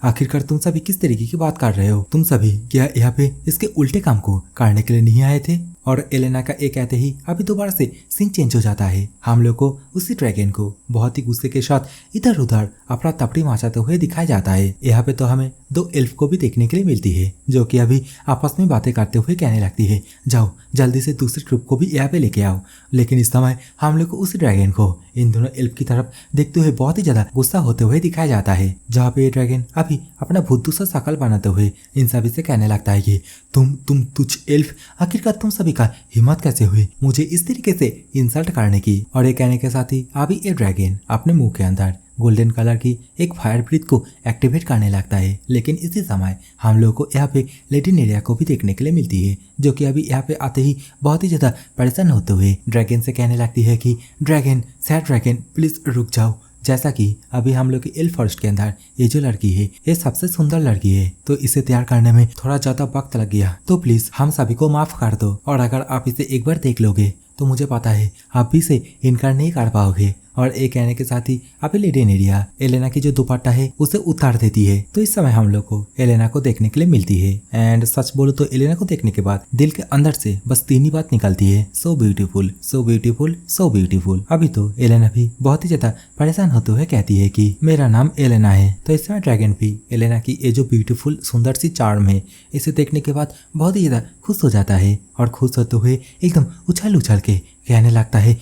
[SPEAKER 1] आखिरकार तुम सभी किस तरीके की बात कर रहे हो? तुम सभी क्या यहाँ पे इसके उल्टे काम को करने के लिए नहीं आए थे? और एलेना का ये कहते ही अभी दोबारा से सीन चेंज हो जाता है। हम लोग को उसी ड्रैगन को बहुत ही गुस्से के साथ इधर उधर अपना तपड़ी मचाते हुए दिखाया जाता है। यहाँ पे तो हमें दो एल्फ को भी देखने के लिए मिलती है जो कि अभी आपस में बातें करते हुए कहने लगती है, जाओ जल्दी से दूसरे ट्रिप को भी यहाँ पे लेके आओ। लेकिन इस समय हम लोग को उसी ड्रैगन को इन दोनों एल्फ की तरफ देखते हुए बहुत ही ज्यादा गुस्सा होते हुए दिखाया जाता है, जहाँ पे ये ड्रैगन अभी अपना भुद्धू सा शकल बनाते हुए इन सभी से कहने लगता है कि तुम तुझ एल्फ, आखिरकार तुम सभी का हिम्मत कैसे हुई मुझे इस तरीके से इंसल्ट करने की? और ये कहने के साथ ही अभी ये ड्रैगन अपने मुंह के अंदर गोल्डन कलर की एक फायर ब्रीथ को एक्टिवेट करने लगता है। लेकिन इसी समय हम लोग को यहाँ पे लेडी नेरिया को भी देखने के लिए मिलती है जो कि अभी यहाँ पे आते ही बहुत ही ज्यादा परेशान होते हुए ड्रैगन से कहने लगती है कि ड्रैगन, सैड ड्रैगन, प्लीज रुक जाओ। जैसा कि अभी हम लोग की एल्फ फॉरेस्ट के अंदर ये जो लड़की है ये सबसे सुंदर लड़की है, तो इसे तैयार करने में थोड़ा ज्यादा वक्त लग गया, तो प्लीज हम सभी को माफ कर दो। और अगर आप इसे एक बार देख लोगे तो मुझे पता है आप भी इसे इनकार नहीं कर पाओगे। और ये कहने के साथ ही अभी लेडी नेरिया एलेना की जो दुपट्टा है उसे उतार देती है। तो इस समय हम लोग को एलेना को देखने के लिए मिलती है। एंड सच बोलो तो एलेना को देखने के बाद दिल के अंदर से बस तीन ही बात निकलती है, so beautiful, so beautiful, so beautiful. अभी तो एलेना भी बहुत ही ज्यादा परेशान होते हुए कहती है कि मेरा नाम एलेना है। तो इस समय ड्रैगन भी एलेना की ये जो ब्यूटीफुल सुंदर सी चार्म है इसे देखने के बाद बहुत ही ज्यादा खुश हो जाता है और खुश होते हुए एकदम उछल उछल के कहने लगता है,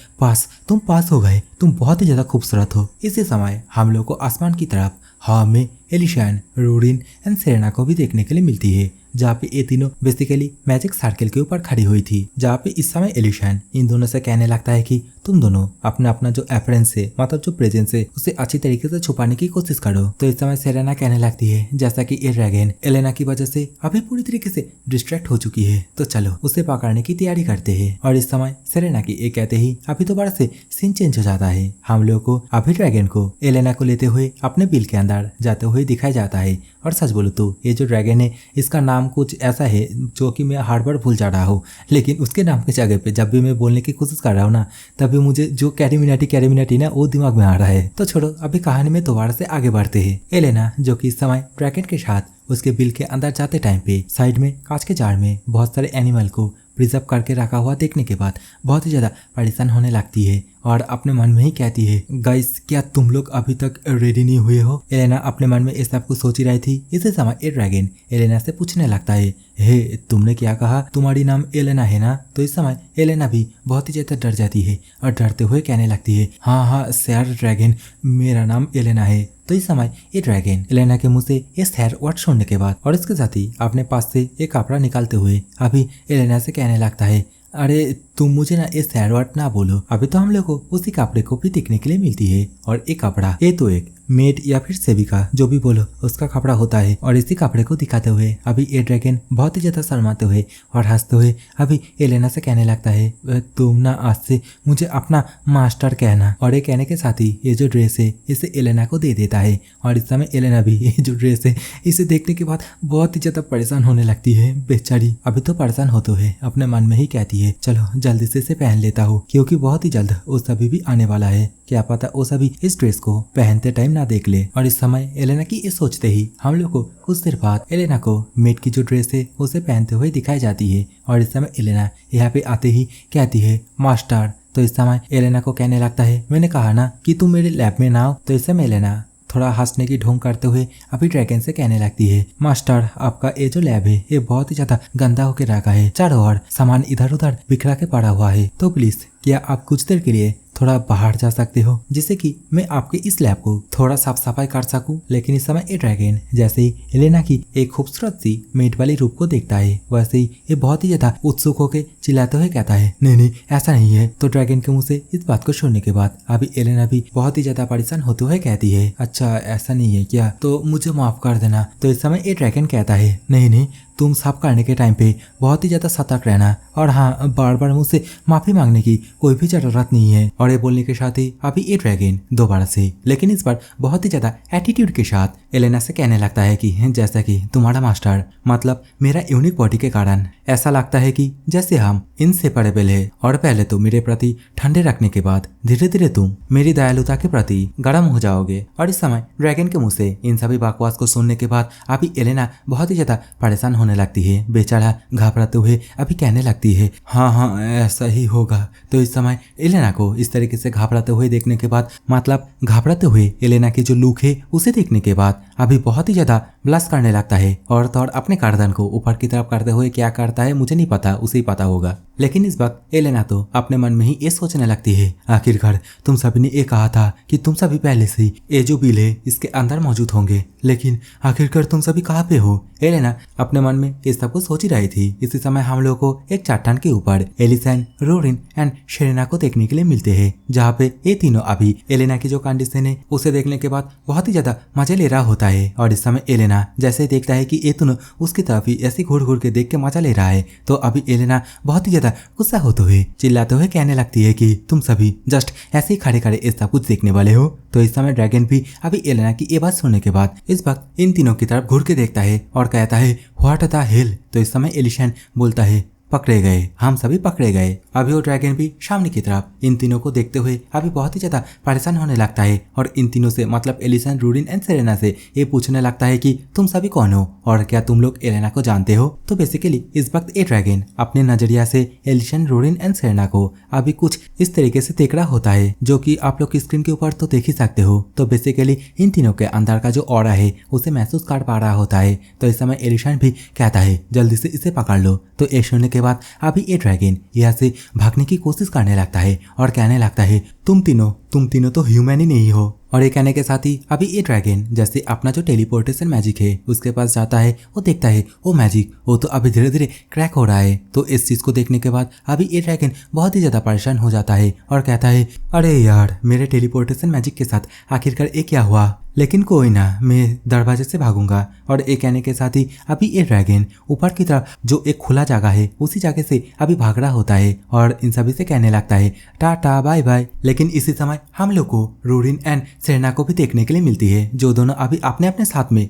[SPEAKER 1] तुम पास हो गए, तुम बहुत ही ज्यादा खूबसूरत हो। इसी समय हम लोग को आसमान की तरफ हवा में एलिशान, रूरिन एंड सेरेना को भी देखने के लिए मिलती है, जहाँ पे ये तीनों बेसिकली मैजिक सर्कल के ऊपर खड़ी हुई थी। जहाँ पे इस समय एलिशान इन दोनों से कहने लगता है कि तुम दोनों अपना अपना जो अपीयरेंस है, मतलब जो प्रेजेंस है, उसे अच्छी तरीके से छुपाने की कोशिश करो। तो इस समय सेरेना कहने लगती है जैसा कि ये ड्रैगन एलेना की वजह से अभी पूरी तरीके से डिस्ट्रैक्ट हो चुकी है, तो चलो उसे पकड़ने की तैयारी करते हैं। और इस समय सेरेना की ये कहते ही अभी दोबारा से सीन चेंज हो जाता है। हम लोग को अभी ड्रैगन को एलेना को लेते हुए अपने बिल के अंदर जाते हुए दिखाया जाता है। और सच बोलो तो ये जो ड्रैगन है इसका नाम कुछ ऐसा है जो कि मैं हर बार भूल जा रहा हूँ, लेकिन उसके नाम की जगह पे जब भी मैं बोलने की कोशिश कर रहा हूँ ना तभी मुझे जो कैरिमिनाटी ना वो दिमाग में आ रहा है। तो छोड़ो, अभी कहानी में दोबारा से आगे बढ़ते हैं। एलेना जो कि इस समय ड्रैगन के साथ उसके बिल के अंदर जाते टाइम पे साइड में कांच के जार में बहुत सारे एनिमल को प्रिजर्व करके रखा हुआ देखने के बाद बहुत ही ज्यादा परेशान होने लगती है और अपने मन में ही कहती है, गाइस क्या तुम लोग अभी तक रेडी नहीं हुए हो? एलेना अपने मन में इस सब कुछ सोच ही रही थी। इसी समय ये ड्रैगन एलेना से पूछने लगता है, हे तुमने क्या कहा, तुम्हारी नाम एलेना है ना? तो इस समय एलेना भी बहुत ही ज्यादा डर जाती है और डरते हुए कहने लगती है, हाँ सैर ड्रैगन, मेरा नाम एलेना है। तो इस समय ये ड्रैगन एलेना के मुंह से ये सैर वर्ड सुनने के बाद और इसके साथ ही अपने पास से एक कपड़ा निकालते हुए अभी एलेना से कहने लगता है, अरे तुम मुझे ना ये सैड वर्ड ना बोलो। अभी तो हम लोग को उसी कपड़े को भी देखने के लिए मिलती है और एक कपड़ा ये तो एक मेड या फिर सेविका जो भी बोलो उसका कपड़ा होता है। और इसी कपड़े को दिखाते हुए अभी ये ड्रैगन बहुत ही ज्यादा शर्माते हुए और हंसते हुए अभी एलेना से कहने लगता है, तुम ना आज से मुझे अपना मास्टर कहना। और ये कहने के साथ ही ये जो ड्रेस है इसे एलेना को दे देता है। और इस समय एलेना भी ये जो ड्रेस है इसे देखने के बाद बहुत ही ज्यादा परेशान होने लगती है। बेचारी अभी तो परेशान होते हुए अपने मन में ही कहती है, चलो जल्दी से इसे पहन लेता हूँ क्योंकि बहुत ही जल्द वो सभी भी आने वाला है, क्या पता वो सभी इस ड्रेस को पहनते टाइम ना देख ले। और इस समय एलेना की ये सोचते ही हम लोग को कुछ देर बाद एलेना को मेड की जो ड्रेस है उसे पहनते हुए दिखाई जाती है। और इस समय एलेना यहाँ पे आते ही कहती है, मास्टर। तो इस समय एलेना को कहने लगता है, मैंने कहा ना कि तुम मेरे लैब में ना आओ। तो इस समय एलेना थोड़ा हंसने की ढोंग करते हुए अभी ड्रैगन से कहने लगती है, मास्टर आपका ये जो लैब है ये बहुत ही ज्यादा गंदा होकर रखा है, चारों ओर सामान इधर उधर बिखरा के पड़ा हुआ है, तो प्लीज क्या आप कुछ देर के लिए थोड़ा बाहर जा सकते हो जिससे कि मैं आपके इस लैब को थोड़ा साफ सफाई कर सकूं। लेकिन इस समय ये ड्रैगन जैसे ही एलेना की एक खूबसूरत सी मेट वाली रूप को देखता है वैसे ही ये बहुत ही ज्यादा उत्सुक होकर चिल्लाते हुए कहता है नहीं नहीं ऐसा नहीं है। तो ड्रैगन के मुंह से इस बात को सुनने के बाद अभी एलेना भी बहुत ही ज्यादा परेशान होते हुए कहती है अच्छा ऐसा नहीं है क्या, तो मुझे माफ कर देना। तो इस समय ये ड्रैगन कहता है नहीं नहीं तुम साफ करने के टाइम पे बहुत ही ज्यादा सतर्क रहना और हाँ बार बार मुझसे माफी मांगने की कोई भी जरूरत नहीं है। और ये बोलने के साथ ही अभी ये ड्रैगन दोबारा से लेकिन इस बार बहुत ही ज्यादा एटीट्यूड के साथ एलेना से कहने लगता है कि जैसा कि तुम्हारा मास्टर मतलब मेरा यूनिक बॉडी के कारण ऐसा लगता है कि जैसे हम इनसेपरेबल है और पहले तो मेरे प्रति ठंडे रखने के बाद धीरे धीरे तुम मेरी दयालुता के प्रति गर्म हो जाओगे। और इस समय ड्रैगन के मुंह से इन सभी बकवास को सुनने के बाद अभी एलेना बहुत ही ज्यादा परेशान होने लगती है। बेचारा घबराते हुए अभी कहने लगती है हाँ हाँ ऐसा ही होगा। तो इस समय एलेना को इस तरीके से घबराते हुए देखने के बाद मतलब घबराते हुए एलेना की जो लुक है उसे देखने के बाद अभी बहुत ही ज्यादा ब्लश करने लगता है और तो और अपने गर्दन को ऊपर की तरफ करते हुए क्या करता है मुझे नहीं पता, उसे ही पता होगा। लेकिन इस वक्त एलेना तो अपने मन में ही ये सोचने लगती है आखिरकार तुम सभी ने ये कहा था कि तुम सभी पहले से ही ये जो बिल है इसके अंदर मौजूद होंगे, लेकिन आखिरकार तुम सभी कहाँ पे हो। एलेना अपने मन में ये सब कुछ सोच ही रही थी। इसी समय हम लोग को एक चट्टान के ऊपर एलिसन, रोरिन एंड शेरेना को देखने के लिए मिलते हैं, जहाँ पे ये तीनों अभी एलेना की जो कंडीशन है उसे देखने के बाद बहुत ही ज्यादा मजे ले रहा होता है। और इस समय एलेना जैसे देखता है कि ये तीनों उसकी तरफ ही ऐसे घूर घूर के देख के मजा ले रहा है तो अभी एलेना बहुत ही ज्यादा गुस्सा होते हुए चिल्लाते हुए कहने लगती है कि तुम सभी जस्ट ऐसे ही खड़े खड़े ऐसा कुछ देखने वाले हो। तो इस समय ड्रैगन भी अभी एलेना की ये बात सुनने के बाद इस वक्त इन तीनों की तरफ घूर के देखता है और कहता है व्हाट द हेल। तो इस समय एलिशन बोलता है पकड़े गए, हम सभी पकड़े गए। अभी वो ड्रैगन भी सामने की तरफ इन तीनों को देखते हुए अभी बहुत ही ज्यादा परेशान होने लगता है और इन तीनों से मतलब एलिसन, रूडिन एंड सेरेना से ये पूछने लगता है कि तुम सभी कौन हो और क्या तुम लोग एलेना को जानते हो। तो बेसिकली इस वक्त ये ड्रैगन अपने नजरिया से एलिसन, रूडिन एंड सेरेना को अभी कुछ इस तरीके से देख रहा होता है जो कि आप लोग स्क्रीन के ऊपर तो देख ही सकते हो। तो बेसिकली इन तीनों के अंदर का जो ऑरा है उसे महसूस कर पा रहा होता है। तो इस समय एलिसन भी कहता है जल्दी से इसे पकड़ लो। तो ये सुनने के बाद अभी ये ड्रैगन यहाँ से भागने की कोशिश करने लगता है और कहने लगता है तुम तीनों तो ह्यूमन ही नहीं हो। और ये कहने के साथ ही अभी ये ड्रैगन जैसे अपना जो टेलीपोर्टेशन मैजिक है उसके पास जाता है, वो देखता है वो मैजिक वो तो अभी धीरे धीरे क्रैक हो रहा है। तो इस चीज को देखने के बाद अभी ये ड्रैगन बहुत ही ज्यादा परेशान हो जाता है और कहता है अरे यार मेरे टेलीपोर्टेशन मैजिक के साथ आखिरकार ये क्या हुआ, लेकिन कोई ना मैं दरवाजे से भागूंगा। और ये कहने के साथ ही अभी ये ड्रैगन ऊपर की तरफ जो एक खुला जगह है उसी जगह से अभी भाग रहा होता है और इन सभी से कहने लगता है टाटा बाय बाय। लेकिन इसी समय हम लोग को रूडिन एंड सेरेना को भी देखने के लिए मिलती है जो दोनों अभी अपने अपने साथ में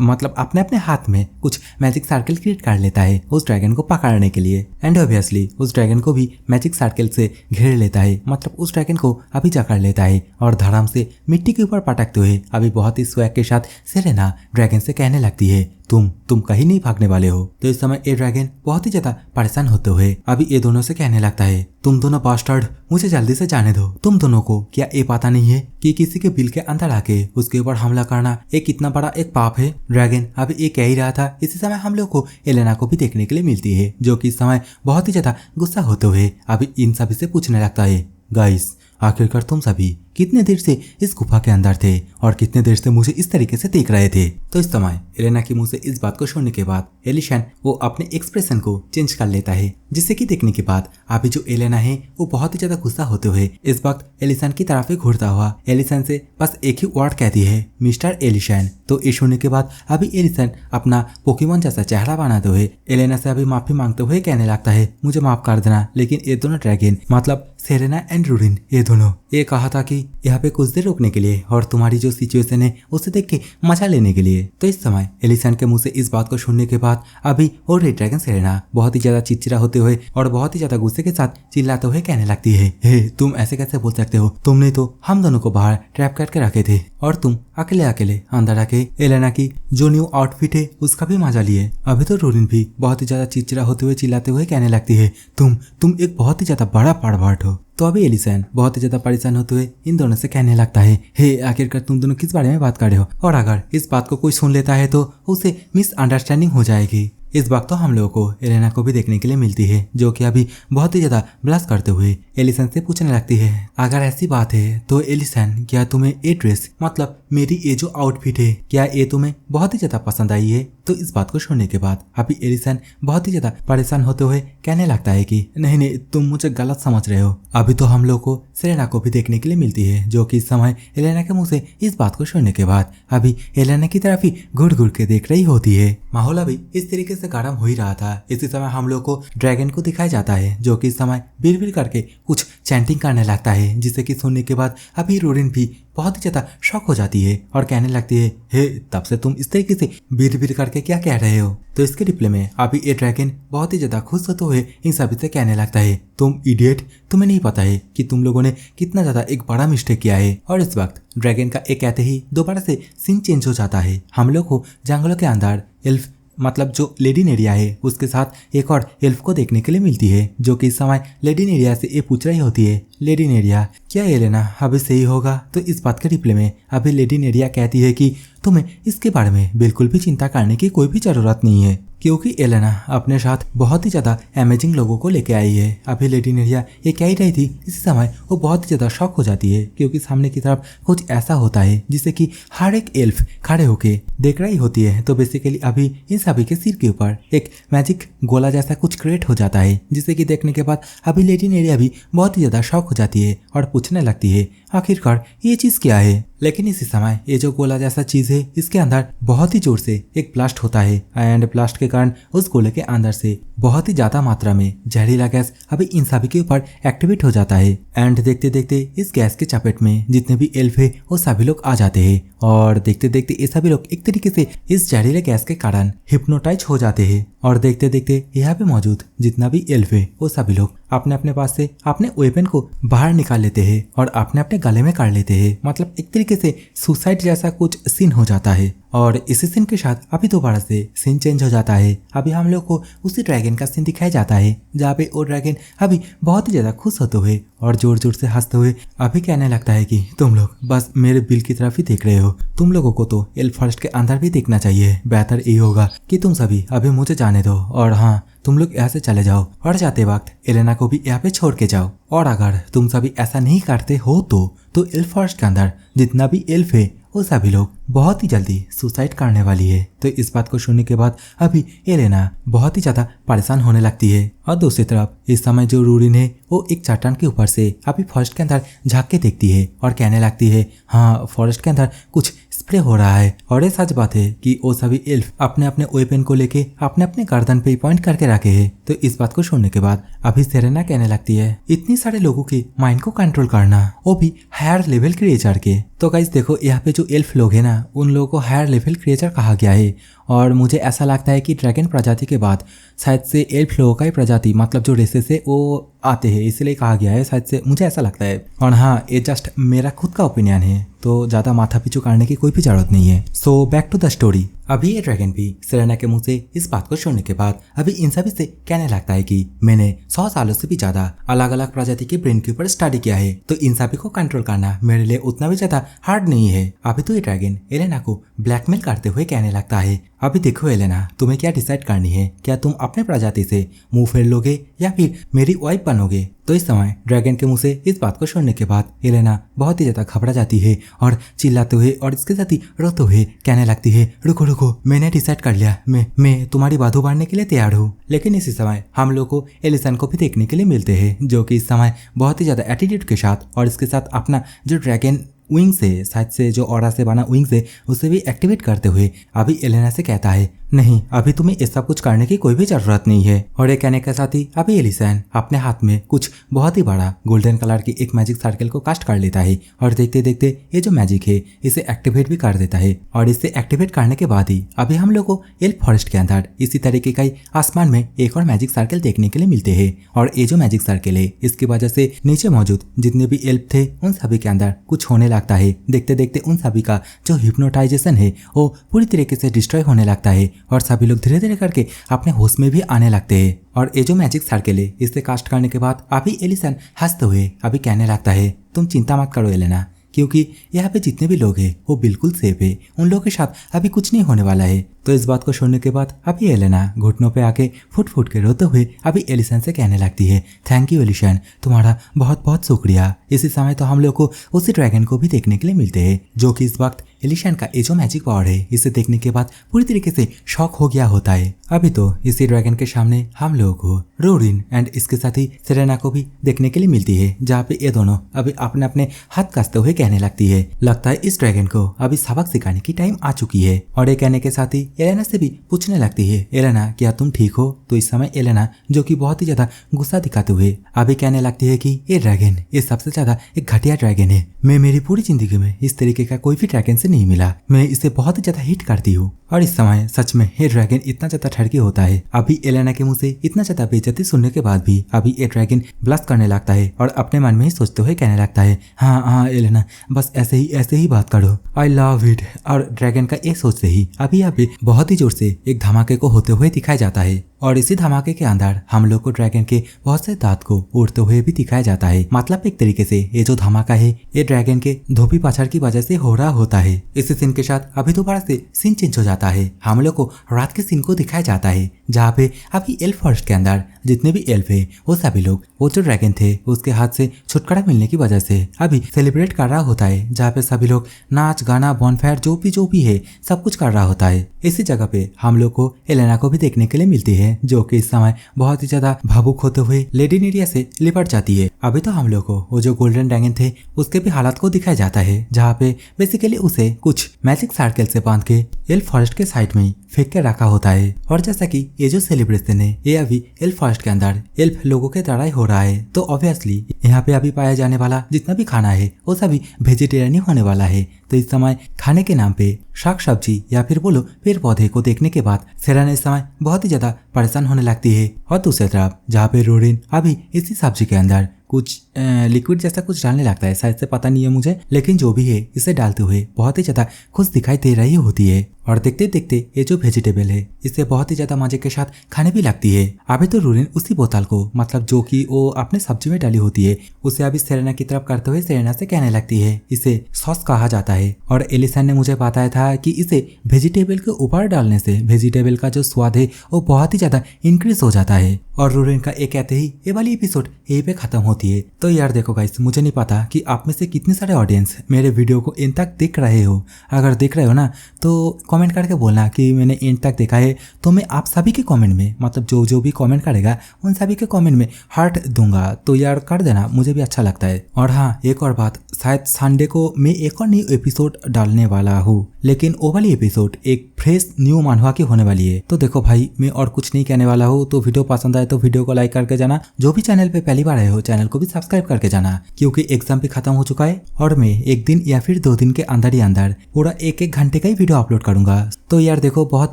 [SPEAKER 1] मतलब अपने अपने हाथ में कुछ मैजिक सर्कल क्रिएट कर लेता है उस ड्रैगन को पकड़ने के लिए। एंड ऑब्वियसली उस ड्रैगन को भी मैजिक सर्कल से घेर लेता है, मतलब उस ड्रैगन को अभी जकड़ लेता है और धड़ाम से मिट्टी के ऊपर पटकते हुए अभी बहुत ही स्वैग के साथ सेरेना ड्रैगन से कहने लगती है तुम कहीं नहीं भागने वाले हो। तो इस समय ये ड्रैगन बहुत ही ज्यादा परेशान होते हुए अभी ये दोनों से कहने लगता है तुम दोनों बास्टर्ड मुझे जल्दी से जाने दो। तुम दोनों को क्या ये पता नहीं है कि किसी के बिल के अंदर आके उसके ऊपर हमला करना एक कितना बड़ा एक पाप है। ड्रैगन अभी ये कह ही रहा था। इसी समय हम लोग को एलेना को भी देखने के लिए मिलती है जो कि इस समय बहुत ही ज्यादा गुस्सा होते हुए अभी इन सभी से पूछने लगता है गाइस आखिरकार तुम सभी कितने देर से इस गुफा के अंदर थे और कितने देर से मुझे इस तरीके से देख रहे थे। तो इस समय एलेना के मुंह से इस बात को सुनने के बाद एलिशन वो अपने एक्सप्रेशन को चेंज कर लेता है, जिससे कि देखने के बाद अभी जो एलेना है वो बहुत ही ज्यादा गुस्सा होते हुए इस वक्त एलिशन की तरफ ही घूरता हुआ एलिशन से बस एक ही वर्ड कहती है मिस्टर एलिशन। तो ये सुनने के बाद अभी एलिशन अपना पोकेमॉन जैसा चेहरा बनाते हुए एलेना से अभी माफी मांगते हुए कहने लगता है मुझे माफ कर देना। लेकिन ये दोनों ड्रैगन मतलब सेरेना एंड रूडिन ये दोनों ये कहा था कि यहाँ पे कुछ देर रुकने के लिए और तुम्हारी जो सिचुएशन है उसे देख के मजा लेने के लिए। तो इस समय एलिसन के मुंह से इस बात को सुनने के बाद अभी और रेड ड्रैगन सेरेना बहुत ही ज्यादा चिड़चिड़ा होते हुए और बहुत ही ज्यादा गुस्से के साथ चिल्लाते हुए कहने लगती है हे तुम ऐसे कैसे बोल सकते हो, तुमने तो हम दोनों को बाहर ट्रैप करके रखे थे और तुम अकेले अकेले अंदर आके एलेना की जो न्यू आउटफिट है उसका भी मजा लिए। अभी तो रूडिन भी बहुत ही ज्यादा चिड़चिड़ा होते हुए चिल्लाते हुए कहने लगती है तुम एक बहुत ही ज्यादा बड़ा परवर्ट हो। तो अभी एलिसन बहुत ही ज्यादा परेशान होते हुए इन दोनों से कहने लगता है हे आखिरकार तुम दोनों किस बारे में बात कर रहे हो और अगर इस बात को कोई सुन लेता है तो उसे मिसअंडरस्टैंडिंग हो जाएगी। इस वक्त तो हम लोगों को एलेना को भी देखने के लिए मिलती है, जो कि अभी बहुत ही ज्यादा ब्लश करते हुए एलिसन से पूछने लगती है, अगर ऐसी बात है तो एलिसन, क्या तुम्हें ये ड्रेस मतलब मेरी ये जो आउटफिट है, क्या ये तुम्हें बहुत ही ज्यादा पसंद आई है? तो इस बात को सुनने के बाद अभी एलिसन बहुत ही ज्यादा परेशान होते हुए कहने लगता है कि नहीं नहीं, तुम मुझे गलत समझ रहे हो। अभी तो हम लोग को सेलेना को भी देखने के लिए मिलती है, जो कि इस समय एलेना के मुंह से इस बात को सुनने के बाद अभी एलेना की तरफ ही घुड़ घुड़ के देख रही होती है। माहौल अभी इस तरीके से गर्म हो ही रहा था। इसी समय हम लोग को ड्रैगन को दिखाया जाता है, जो कि इस समय बिर करके कुछ चैंटिंग करने लगता है, जिसे कि सुनने के बाद अभी रूरिन भी बहुत ही ज्यादा शॉक हो जाती है और कहने लगती है, हे तब से तुम इस तरीके से बिर करके क्या कह रहे हो? तो इसके रिप्लाई में अभी ये ड्रैगन बहुत ही ज्यादा खुश होते हुए इन सभी से कहने लगता है, तुम इडियट, तुम्हें नहीं पता है कि तुम लोगों ने कितना ज्यादा एक बड़ा मिस्टेक किया है। और इस वक्त ड्रैगन का एक कहते ही दोबारा से सीन चेंज हो जाता है। हम लोग को जंगलों के अंदर एल्फ मतलब जो लेडी नेरिया है उसके साथ एक और एल्फ को देखने के लिए मिलती है, जो कि इस समय लेडी नेरिया से ये पूछ रही होती है, लेडी नेरिया क्या एलेना अभी सही होगा? तो इस बात के रिप्लाई में अभी लेडी नेरिया कहती है कि तुम्हें इसके बारे में बिल्कुल भी चिंता करने की कोई भी जरूरत नहीं है, क्योंकि एलेना अपने साथ बहुत ही ज्यादा अमेजिंग लोगों को लेके आई है। अभी लेडी नेरिया ये कह ही रही थी, इसी समय वो बहुत ही ज्यादा शॉक हो जाती है, क्योंकि सामने की तरफ कुछ ऐसा होता है जिसे कि हर एक एल्फ खड़े होके देख रही होती है। तो बेसिकली अभी इन सभी के सिर के ऊपर एक मैजिक गोला जैसा कुछ क्रिएट हो जाता है, जिसे कि देखने के बाद अभी लेडी नेरिया भी बहुत ही ज्यादा शॉक हो जाती है और पूछने लगती है, आखिरकार ये चीज क्या है? लेकिन इसी समय ये जो गोला जैसा चीज है, इसके अंदर बहुत ही जोर से एक ब्लास्ट होता है एंड ब्लास्ट के कारण उस गोले के अंदर से बहुत ही ज्यादा मात्रा में जहरीला गैस अभी इन सभी के ऊपर एक्टिवेट हो जाता है। एंड देखते देखते इस गैस के चपेट में जितने भी एल्फ है वो सभी लोग आ जाते हैं और देखते देखते ये सभी लोग एक तरीके से इस जहरीले गैस के कारण हिप्नोटाइज हो जाते हैं। और देखते देखते यहाँ पे मौजूद जितना भी एल्फ है वो सभी लोग अपने अपने पास से अपने वेपन को बाहर निकाल लेते हैं और अपने अपने गले में काट लेते हैं। मतलब एक तरीके से सुसाइड जैसा कुछ सीन हो जाता है। और इसी सीन के साथ अभी दोबारा से सीन चेंज हो जाता है। अभी हम लोग को उसी ड्रैगन का सीन दिखाया जाता है, जहाँ पे वो ड्रैगन अभी बहुत ही ज्यादा खुश होते हुए और जोर जोर से हंसते हुए अभी कहने लगता है कि तुम लोग बस मेरे बिल की तरफ ही देख रहे हो, तुम लोगों को तो एल्फ फॉरेस्ट के अंदर भी देखना चाहिए। बेहतर यही होगा कि तुम सभी अभी मुझे जाने दो और हाँ, तुम लोग यहाँ से चले जाओ और जाते वक्त एलेना को भी यहाँ पे छोड़ के जाओ। और अगर तुम सभी ऐसा नहीं करते हो तो एल्फ फॉरेस्ट के अंदर जितना भी एल्फ है वो सभी लोग बहुत ही जल्दी सुसाइड करने वाली है। तो इस बात को सुनने के बाद अभी एलेना बहुत ही ज्यादा परेशान होने लगती है। और दूसरी तरफ इस समय जो रूरिन है वो एक चट्टान के ऊपर से अभी फॉरेस्ट के अंदर झांक के देखती है और कहने लगती है, हाँ फॉरेस्ट के अंदर कुछ स्प्रे हो रहा है। और ये सच बात है कि वो सभी एल्फ अपने अपने वेपन को लेके अपने अपने गर्दन पे पॉइंट करके रखे हैं। तो इस बात को सुनने के बाद अभी सेरेना कहने लगती है, इतनी सारे लोगों के माइंड को कंट्रोल करना, वो भी हायर लेवल क्रिएचर के। तो गाइस देखो, यहाँ पे जो एल्फ लोग है ना, उन लोगों को हायर लेवल क्रिएचर कहा गया है। और मुझे ऐसा लगता है कि ड्रैगन प्रजाति के बाद शायद से एल्फ लोगों का ही प्रजाति मतलब जो रेसेस है वो आते हैं, इसलिए कहा गया है शायद से, मुझे ऐसा लगता है। और हाँ, ये जस्ट मेरा खुद का ओपिनियन है, तो ज्यादा माथा पीछू करने की कोई भी जरूरत नहीं है। So back to the story. अभी ये ड्रैगन भी सेरेना के मुंह से इस बात को सुनने के बाद अभी इन सभी से कहने लगता है कि मैंने 100 सालों से भी ज्यादा अलग अलग प्रजाति के ब्रेन के ऊपर स्टडी किया है, तो इन सभी को कंट्रोल करना मेरे लिए उतना भी ज्यादा हार्ड नहीं है। अभी तो ये ड्रैगन एलेना को ब्लैकमेल करते हुए कहने लगता है, अभी देखो एलेना, तुम्हें क्या डिसाइड करनी है, क्या तुम अपने प्रजाति से मुंह फेर लोगे या फिर मेरी वाइफ बनोगे? तो इस समय ड्रैगन के मुंह से इस बात को सुनने के बाद एलेना बहुत ही ज्यादा घबरा जाती है और चिल्लाते हुए और इसके साथ ही रोते हुए कहने लगती है, रुको रुको, मैंने डिसाइड कर लिया, मैं तुम्हारी बाधू बांधने के लिए तैयार हूँ। लेकिन इसी समय हम लोग को एलिसन को भी देखने के लिए मिलते हैं, जो कि इस समय बहुत ही ज्यादा एटीट्यूड के साथ और इसके साथ अपना जो ड्रैगन विंग से शायद से जो ऑरा से बना विंग से उसे भी एक्टिवेट करते हुए अभी एलेना से कहता है, नहीं अभी तुम्हें ये सब कुछ करने की कोई भी जरूरत नहीं है। और ये कहने के साथ ही अभी एलिसन अपने हाथ में कुछ बहुत ही बड़ा गोल्डन कलर की एक मैजिक सर्कल को कास्ट कर लेता है और देखते देखते ये जो मैजिक है इसे एक्टिवेट भी कर देता है। और इसे एक्टिवेट करने के बाद ही अभी हम लोग को एल्फ फॉरेस्ट के अंदर इसी तरीके का ही आसमान में एक और मैजिक सर्कल देखने के लिए मिलते हैं। और ये जो मैजिक सर्कल है इसकी वजह से नीचे मौजूद जितने भी एल्फ थे उन सभी के अंदर कुछ होने लगता है। देखते देखते उन सभी का जो हिप्नोटाइजेशन है वो पूरी तरीके से डिस्ट्रॉय होने लगता है और सभी लोग धीरे धीरे करके अपने होश में भी आने लगते हैं। और ये जो मैजिक सर्कल है इसे कास्ट करने के बाद अभी एलिसन हंसते हुए अभी कहने लगता है, तुम चिंता मत करो एलेना, क्योंकि यहाँ पे जितने भी लोग हैं वो बिल्कुल सेफ है, उन लोगों के साथ अभी कुछ नहीं होने वाला है। तो इस बात को सुनने के बाद अभी एलेना घुटनों पे आके फुट फुट के रोते हुए अभी एलिसन से कहने लगती है, थैंक यू एलिशन, तुम्हारा बहुत बहुत शुक्रिया। इसी समय तो हम लोग को उसी ड्रैगन को भी देखने के लिए मिलते हैं जो कि इस वक्त एलिशन का ये जो मैजिक पावर है इसे देखने के बाद पूरी तरीके से शॉक हो गया होता है। अभी तो इसी ड्रैगन के सामने हम लोगों को रोरिन एंड इसके साथ ही सेरेना को भी देखने के लिए मिलती है, जहाँ पे ये दोनों अभी अपने अपने हाथ कसते हुए कहने लगती है, लगता है इस ड्रैगन को अभी सबक सिखाने की टाइम आ चुकी है। और ये कहने के साथ ही एलेना से भी पूछने लगती है, एलेना क्या तुम ठीक हो? तो इस समय एलेना जो कि बहुत ही ज्यादा गुस्सा दिखाते हुए अभी कहने लगती है कि ये ड्रैगन ये सबसे ज्यादा एक घटिया ड्रैगन है। मैं मेरी पूरी जिंदगी में इस तरीके का कोई भी ड्रैगन से नहीं मिला, मैं इसे बहुत ही ज्यादा हिट करती हूँ। और इस समय सच में ये ड्रैगन इतना ज्यादा ठरकी होता है। अभी एलेना के मुंह से इतना ज्यादा बेइज्जती सुनने के बाद भी अभी ये ड्रैगन ब्लश करने लगता है और अपने मन में ही सोचते हुए कहने लगता है, हाँ एलेना बस ऐसे ही बात करो, आई लव इट। और ड्रैगन का ये सोचते ही अभी बहुत ही जोर से एक धमाके को होते हुए दिखाया जाता है और इसी धमाके के अंदर हम लोग को ड्रैगन के बहुत से दांत को उड़ते हुए भी दिखाया जाता है। मतलब एक तरीके से ये जो धमाका है ये ड्रैगन के धोपी पाछड़ की वजह से हो रहा होता है। इसी सीन के साथ अभी दोबारा से सीन चेंज हो जाता है। हम लोग को रात के सीन को दिखाया जाता है जहाँ पे अभी एल्फ फॉरेस्ट के अंदर जितने भी एल्फ है वो सभी लोग वो जो ड्रैगन थे उसके हाथ से छुटकारा मिलने की वजह से अभी सेलिब्रेट कर रहा होता है, जहाँ पे सभी लोग नाच गाना बॉनफायर जो भी है सब कुछ कर रहा होता है। इसी जगह पे हम लोग को एलेना को भी देखने के लिए मिलती है जो कि इस समय बहुत ही ज्यादा भावुक होते हुए लेडी नेरिया से लिपट जाती है। अभी तो हम लोग को वो जो गोल्डन ड्रैगन थे उसके भी हालात को दिखाया जाता है, जहाँ पे बेसिकली उसे कुछ मैजिक सर्कल से बांध के एल्फ फॉरेस्ट के साइड में फेंक के रखा होता है। और जैसा कि ये जो सेलिब्रेशन है ये अभी एल्फ फॉरेस्ट के अंदर एल्फ लोगों के द्वारा ही हो रहा है, तो ऑब्वियसली यहाँ पे अभी पाया जाने वाला जितना भी खाना है वो सभी वेजिटेरियन ही होने वाला है। तो इस समय खाने के नाम पे शाक सब्जी या फिर बोलो पेड़ पौधे को देखने के बाद सेरेना इस समय बहुत ही ज्यादा परेशान होने लगती है। और दूसरी तरफ जहाँ पे रोरिन अभी इसी सब्जी के अंदर कुछ लिक्विड जैसा कुछ डालने लगता है, शायद से पता नहीं है मुझे, लेकिन जो भी है इसे डालते हुए बहुत ही ज्यादा खुश दिखाई दे रही होती है। और देखते देखते ये जो वेजिटेबल है इसे बहुत ही ज्यादा मजे के साथ खाने भी लगती है। अभी तो रोरिन उसी बोतल को मतलब जो कि वो अपने सब्जी में डाली होती है उसे अभी सेरेना की तरफ करते हुए सेरेना से कहने लगती है, इसे सॉस कहा जाता है। और एलिसन ने मुझे बताया था कि इसे वेजिटेबल के ऊपर डालने से वेजिटेबल का जो स्वाद है वो बहुत ही ज्यादा इंक्रीज हो जाता है। और रोरिन का ये कहते ही ये वाली एपिसोड यहीं पे खत्म होती है। तो यार देखो गाइस, मुझे नहीं पता कि आप में से कितने सारे ऑडियंस मेरे वीडियो को इन तक देख रहे हो। अगर देख रहे हो ना तो कमेंट करके बोलना कि मैंने इन तक देखा है, तो मैं आप सभी के कमेंट में मतलब जो भी कमेंट करेगा उन सभी के कमेंट में हार्ट दूंगा। तो यार कर देना, मुझे भी अच्छा लगता है। और हाँ एक और बात, शायद संडे को मैं एक और न्यू एपिसोड डालने वाला हूँ, लेकिन वो वाली एपिसोड एक फ्रेश न्यू मानवा की होने वाली है। तो देखो भाई मैं और कुछ नहीं कहने वाला हूँ। तो वीडियो पसंद आए तो वीडियो को लाइक करके जाना, जो भी चैनल पे पहली बार आए हो चैनल को भी सब्सक्राइब करके जाना, क्योंकि एग्जाम भी खत्म हो चुका है और मैं एक दिन या फिर 2 दिन के अंदर ही अंदर पूरा 1-1 घंटे का ही वीडियो अपलोड करूंगा। तो यार देखो बहुत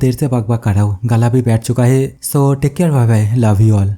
[SPEAKER 1] देर से बकबक कर रहा हूँ, गला भी बैठ चुका है। So take care, bye bye, love you all.